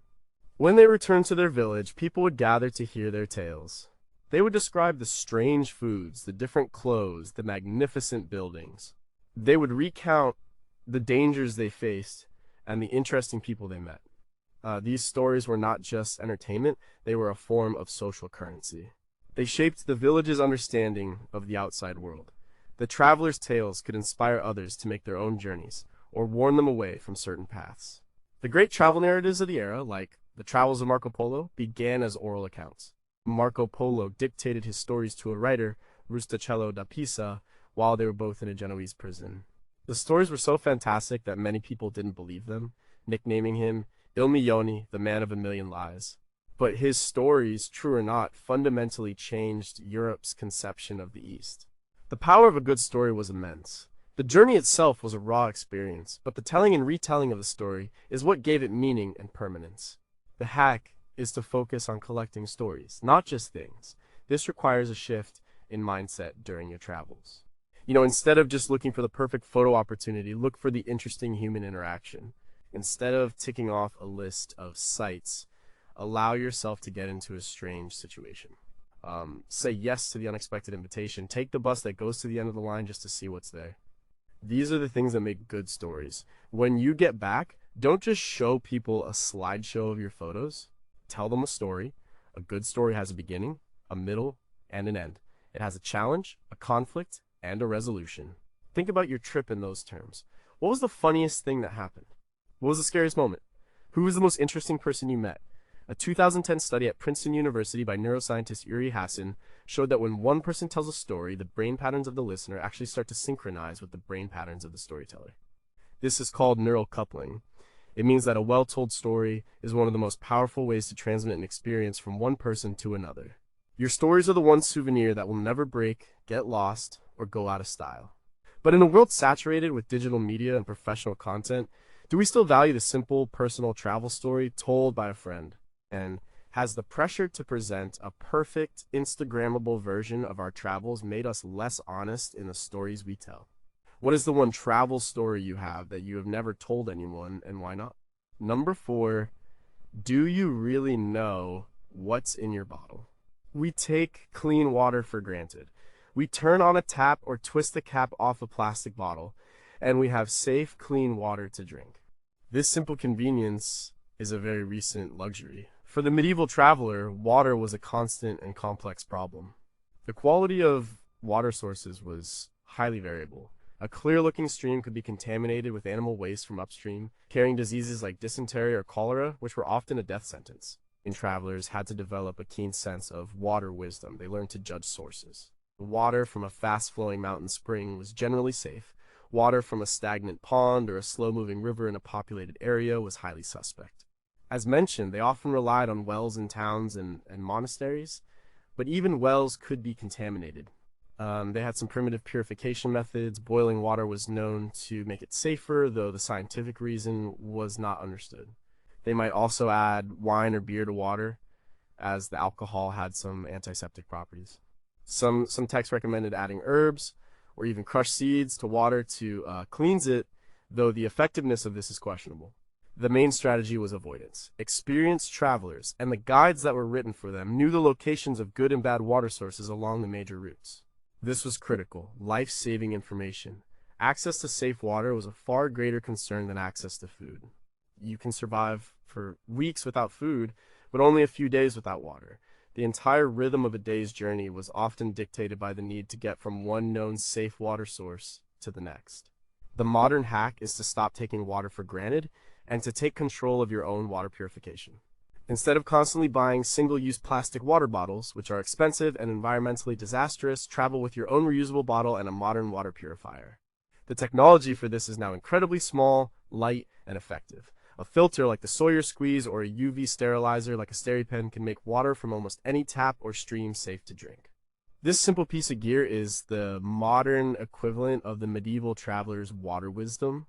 When they returned to their village, people would gather to hear their tales. They would describe the strange foods, the different clothes, the magnificent buildings. They would recount the dangers they faced and the interesting people they met. These stories were not just entertainment, they were a form of social currency. They shaped the village's understanding of the outside world. The traveler's tales could inspire others to make their own journeys, or warn them away from certain paths. The great travel narratives of the era, like the travels of Marco Polo, began as oral accounts. Marco Polo dictated his stories to a writer, Rustichello da Pisa, while they were both in a Genoese prison. The stories were so fantastic that many people didn't believe them, nicknaming him Il Milione, the man of a million lies. But his stories, true or not, fundamentally changed Europe's conception of the East. The power of a good story was immense. The journey itself was a raw experience, but the telling and retelling of the story is what gave it meaning and permanence. The hack is to focus on collecting stories, not just things. This requires a shift in mindset during your travels. Instead of just looking for the perfect photo opportunity, look for the interesting human interaction. Instead of ticking off a list of sites, allow yourself to get into a strange situation. Say yes to the unexpected invitation. Take the bus that goes to the end of the line just to see what's there. These are the things that make good stories. When you get back, don't just show people a slideshow of your photos. Tell them a story. A good story has a beginning, a middle, and an end. It has a challenge, a conflict, and a resolution. Think about your trip in those terms. What was the funniest thing that happened? What was the scariest moment? Who was the most interesting person you met? A 2010 study at Princeton University by neuroscientist Uri Hassan showed that when one person tells a story, the brain patterns of the listener actually start to synchronize with the brain patterns of the storyteller. This is called neural coupling. It means that a well-told story is one of the most powerful ways to transmit an experience from one person to another. Your stories are the one souvenir that will never break, get lost, or go out of style. But in a world saturated with digital media and professional content, do we still value the simple, personal travel story told by a friend? And has the pressure to present a perfect, Instagrammable version of our travels made us less honest in the stories we tell? What is the one travel story you have that you have never told anyone, and why not? Number 4, do you really know what's in your bottle? We take clean water for granted. We turn on a tap or twist the cap off a plastic bottle, and we have safe, clean water to drink. This simple convenience is a very recent luxury. For the medieval traveler, water was a constant and complex problem. The quality of water sources was highly variable. A clear-looking stream could be contaminated with animal waste from upstream, carrying diseases like dysentery or cholera, which were often a death sentence. And travelers had to develop a keen sense of water wisdom. They learned to judge sources. Water from a fast-flowing mountain spring was generally safe. Water from a stagnant pond or a slow-moving river in a populated area was highly suspect. As mentioned, they often relied on wells in towns and monasteries, but even wells could be contaminated. They had some primitive purification methods. Boiling water was known to make it safer, though the scientific reason was not understood. They might also add wine or beer to water, as the alcohol had some antiseptic properties. Some texts recommended adding herbs or even crushed seeds to water to cleanse it, though the effectiveness of this is questionable. The main strategy was avoidance. Experienced travelers and the guides that were written for them knew the locations of good and bad water sources along the major routes. This was critical, life-saving information. Access to safe water was a far greater concern than access to food. You can survive for weeks without food, but only a few days without water. The entire rhythm of a day's journey was often dictated by the need to get from one known safe water source to the next. The modern hack is to stop taking water for granted and to take control of your own water purification. Instead of constantly buying single-use plastic water bottles, which are expensive and environmentally disastrous, travel with your own reusable bottle and a modern water purifier. The technology for this is now incredibly small, light, and effective. A filter like the Sawyer Squeeze or a UV sterilizer like a SteriPen can make water from almost any tap or stream safe to drink. This simple piece of gear is the modern equivalent of the medieval traveler's water wisdom.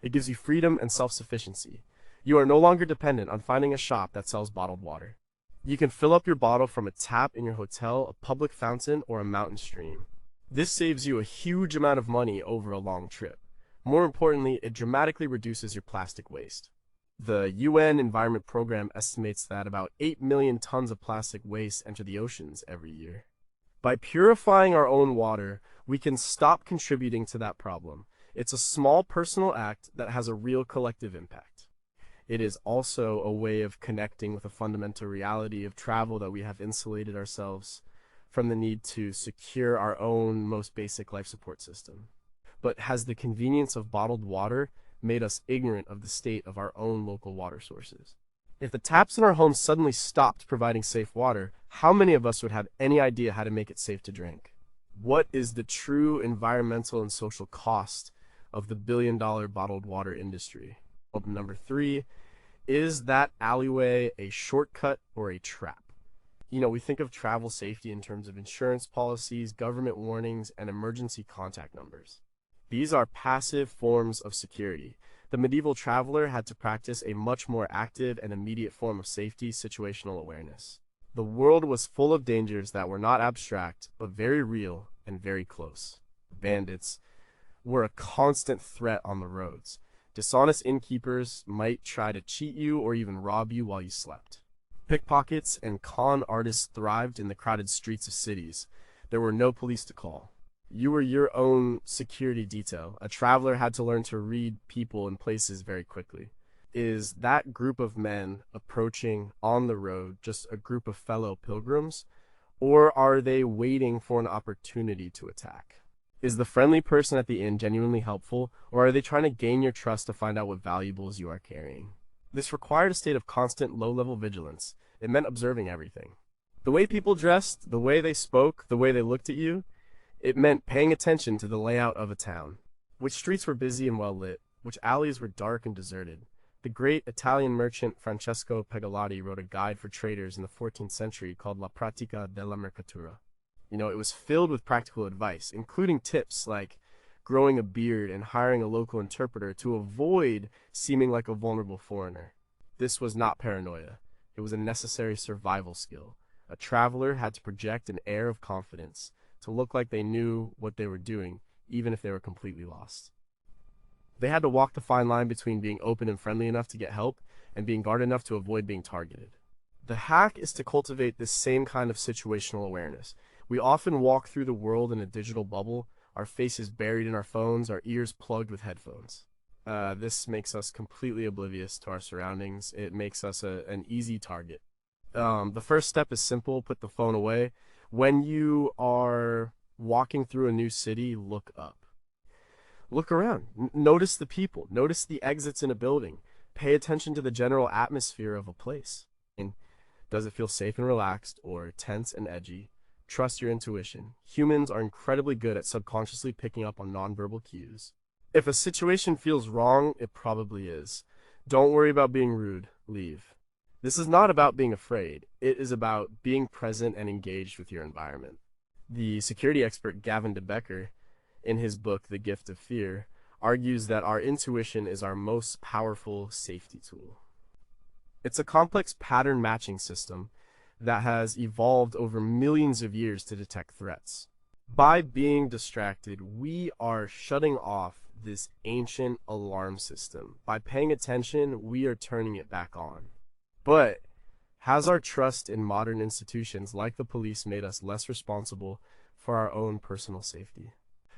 It gives you freedom and self-sufficiency. You are no longer dependent on finding a shop that sells bottled water. You can fill up your bottle from a tap in your hotel, a public fountain, or a mountain stream. This saves you a huge amount of money over a long trip. More importantly, it dramatically reduces your plastic waste. The UN Environment Program estimates that about 8 million tons of plastic waste enter the oceans every year. By purifying our own water, we can stop contributing to that problem. It's a small personal act that has a real collective impact. It is also a way of connecting with a fundamental reality of travel that we have insulated ourselves from the need to secure our own most basic life support system. But has the convenience of bottled water made us ignorant of the state of our own local water sources? If the taps in our homes suddenly stopped providing safe water, how many of us would have any idea how to make it safe to drink? What is the true environmental and social cost of the billion-dollar bottled water industry? Number 3, is that alleyway a shortcut or a trap? We think of travel safety in terms of insurance policies, government warnings, and emergency contact numbers. These are passive forms of security. The medieval traveler had to practice a much more active and immediate form of safety, situational awareness. The world was full of dangers that were not abstract, but very real and very close. Bandits were a constant threat on the roads. Dishonest innkeepers might try to cheat you or even rob you while you slept. Pickpockets and con artists thrived in the crowded streets of cities. There were no police to call. You were your own security detail. A traveler had to learn to read people and places very quickly. Is that group of men approaching on the road just a group of fellow pilgrims, or are they waiting for an opportunity to attack? Is the friendly person at the inn genuinely helpful, or are they trying to gain your trust to find out what valuables you are carrying? This required a state of constant low-level vigilance. It meant observing everything. The way people dressed, the way they spoke, the way they looked at you. It meant paying attention to the layout of a town. Which streets were busy and well lit, which alleys were dark and deserted. The great Italian merchant Francesco Pegolotti wrote a guide for traders in the 14th century called La Pratica della Mercatura. It was filled with practical advice, including tips like growing a beard and hiring a local interpreter to avoid seeming like a vulnerable foreigner. This was not paranoia. It was a necessary survival skill. A traveler had to project an air of confidence, to look like they knew what they were doing, even if they were completely lost. They had to walk the fine line between being open and friendly enough to get help and being guarded enough to avoid being targeted. The hack is to cultivate this same kind of situational awareness. We often walk through the world in a digital bubble, our faces buried in our phones, our ears plugged with headphones. This makes us completely oblivious to our surroundings. It makes us an easy target. The first step is simple: put the phone away. When you are walking through a new city, look up. Look around. Notice the people. Notice the exits in a building. Pay attention to the general atmosphere of a place. And does it feel safe and relaxed, or tense and edgy? Trust your intuition. Humans are incredibly good at subconsciously picking up on nonverbal cues. If a situation feels wrong, it probably is. Don't worry about being rude. Leave. This is not about being afraid. It is about being present and engaged with your environment. The security expert Gavin de Becker, in his book The Gift of Fear, argues that our intuition is our most powerful safety tool. It's a complex pattern matching system that has evolved over millions of years to detect threats. By being distracted, we are shutting off this ancient alarm system. By paying attention, we are turning it back on. But has our trust in modern institutions like the police made us less responsible for our own personal safety?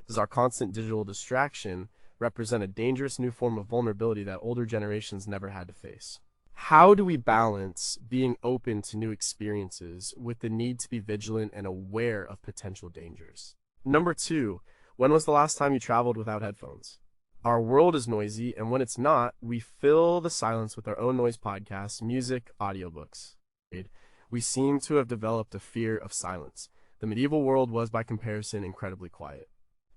Does our constant digital distraction represent a dangerous new form of vulnerability that older generations never had to face? How do we balance being open to new experiences with the need to be vigilant and aware of potential dangers? Number 2, when was the last time you traveled without headphones? Our world is noisy, and when it's not, we fill the silence with our own noise podcasts, music, audiobooks. We seem to have developed a fear of silence. The medieval world was, by comparison, incredibly quiet.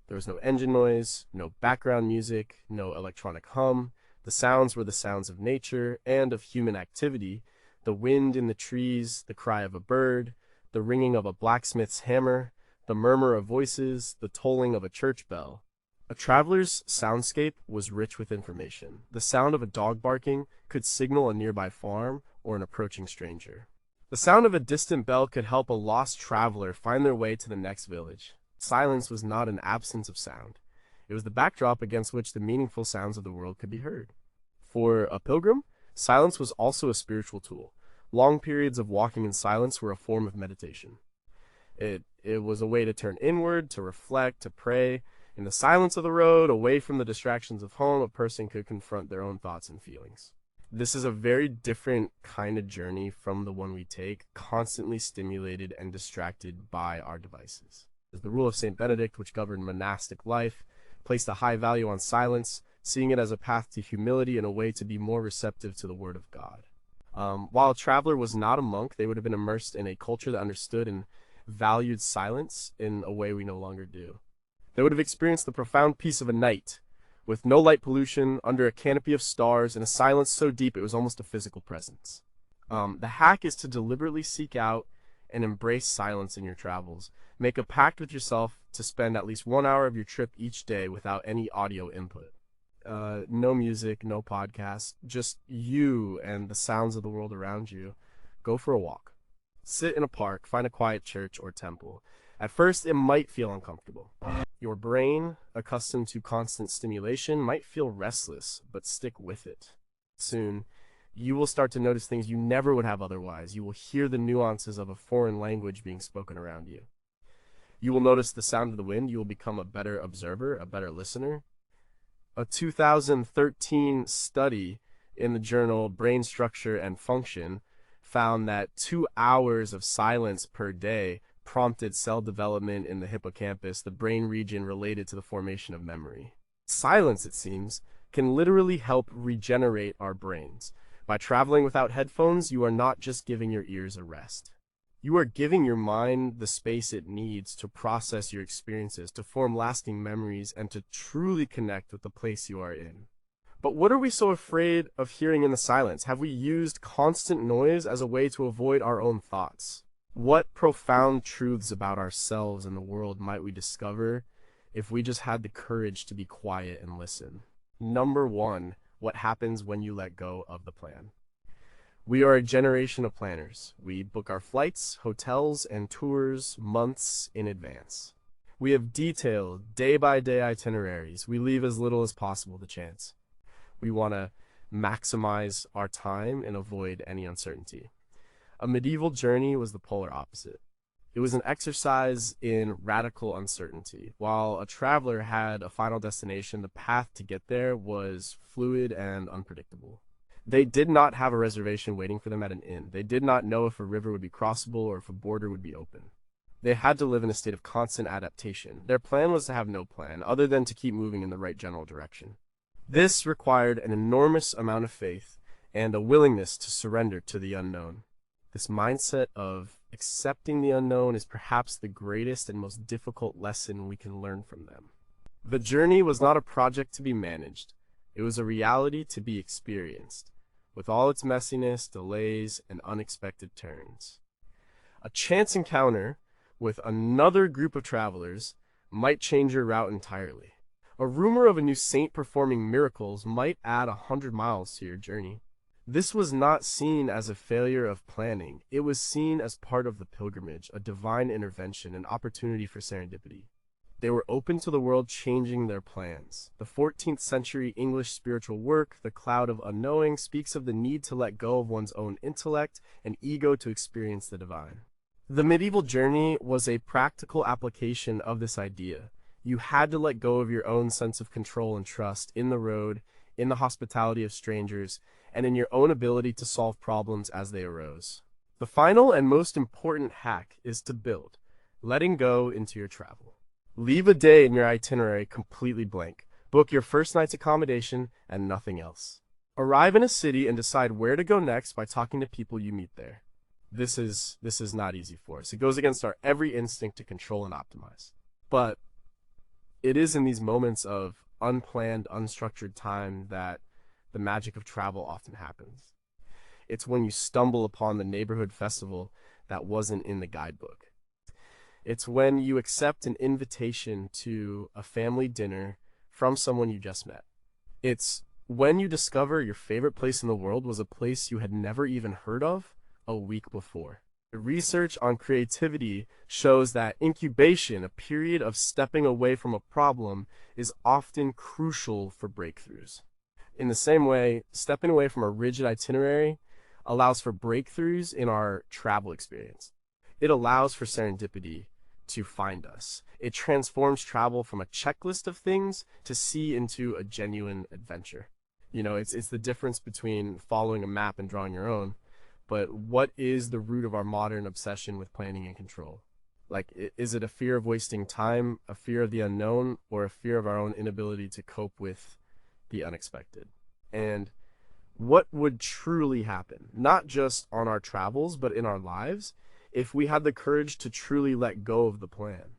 There was no engine noise, no background music, no electronic hum. The sounds were the sounds of nature and of human activity: the wind in the trees, the cry of a bird, the ringing of a blacksmith's hammer, the murmur of voices, the tolling of a church bell. A traveler's soundscape was rich with information. The sound of a dog barking could signal a nearby farm or an approaching stranger. The sound of a distant bell could help a lost traveler find their way to the next village. Silence was not an absence of sound. It was the backdrop against which the meaningful sounds of the world could be heard. For a pilgrim, silence was also a spiritual tool. Long periods of walking in silence were a form of meditation. It was a way to turn inward, to reflect, to pray. In the silence of the road, away from the distractions of home, a person could confront their own thoughts and feelings. This is a very different kind of journey from the one we take, constantly stimulated and distracted by our devices. The rule of St. Benedict, which governed monastic life, placed a high value on silence, seeing it as a path to humility and a way to be more receptive to the Word of God. While a traveler was not a monk, they would have been immersed in a culture that understood and valued silence in a way we no longer do. They would have experienced the profound peace of a night, with no light pollution, under a canopy of stars, and a silence so deep it was almost a physical presence. The hack is to deliberately seek out and embrace silence in your travels. Make a pact with yourself to spend at least 1 hour of your trip each day without any audio input. No music, no podcast, just you and the sounds of the world around you. Go for a walk. Sit in a park, find a quiet church or temple. At first, it might feel uncomfortable. Your brain, accustomed to constant stimulation, might feel restless, but stick with it. Soon, you will start to notice things you never would have otherwise. You will hear the nuances of a foreign language being spoken around you. You will notice the sound of the wind. You will become a better observer, a better listener. A 2013 study in the journal Brain Structure and Function found that 2 hours of silence per day prompted cell development in the hippocampus, the brain region related to the formation of memory. Silence, it seems, can literally help regenerate our brains. By traveling without headphones, you are not just giving your ears a rest. You are giving your mind the space it needs to process your experiences, to form lasting memories, and to truly connect with the place you are in. But what are we so afraid of hearing in the silence? Have we used constant noise as a way to avoid our own thoughts? What profound truths about ourselves and the world might we discover if we just had the courage to be quiet and listen? Number 1, what happens when you let go of the plan? We are a generation of planners. We book our flights, hotels, and tours months in advance. We have detailed, day-by-day itineraries. We leave as little as possible to chance. We want to maximize our time and avoid any uncertainty. A medieval journey was the polar opposite. It was an exercise in radical uncertainty. While a traveler had a final destination, the path to get there was fluid and unpredictable. They did not have a reservation waiting for them at an inn. They did not know if a river would be crossable or if a border would be open. They had to live in a state of constant adaptation. Their plan was to have no plan, other than to keep moving in the right general direction. This required an enormous amount of faith and a willingness to surrender to the unknown. This mindset of accepting the unknown is perhaps the greatest and most difficult lesson we can learn from them. The journey was not a project to be managed. It was a reality to be experienced, with all its messiness, delays, and unexpected turns. A chance encounter with another group of travelers might change your route entirely. A rumor of a new saint performing miracles might add 100 miles to your journey. This was not seen as a failure of planning. It was seen as part of the pilgrimage, a divine intervention, an opportunity for serendipity. They were open to the world changing their plans. The 14th century English spiritual work, The Cloud of Unknowing, speaks of the need to let go of one's own intellect and ego to experience the divine. The medieval journey was a practical application of this idea. You had to let go of your own sense of control and trust in the road, in the hospitality of strangers, and in your own ability to solve problems as they arose. The final and most important hack is to build, letting go into your travel. Leave a day in your itinerary completely blank. Book your first night's accommodation and nothing else. Arrive in a city and decide where to go next by talking to people you meet there. This is not easy for us. It goes against our every instinct to control and optimize. But it is in these moments of unplanned, unstructured time that the magic of travel often happens. It's when you stumble upon the neighborhood festival that wasn't in the guidebook. It's when you accept an invitation to a family dinner from someone you just met. It's when you discover your favorite place in the world was a place you had never even heard of a week before. The research on creativity shows that incubation, a period of stepping away from a problem, is often crucial for breakthroughs. In the same way, stepping away from a rigid itinerary allows for breakthroughs in our travel experience. It allows for serendipity to find us. It transforms travel from a checklist of things to see into a genuine adventure. It's the difference between following a map and drawing your own. But what is the root of our modern obsession with planning and control? Like, is it a fear of wasting time, a fear of the unknown, or a fear of our own inability to cope with the unexpected? And what would truly happen, not just on our travels, but in our lives, if we had the courage to truly let go of the plan?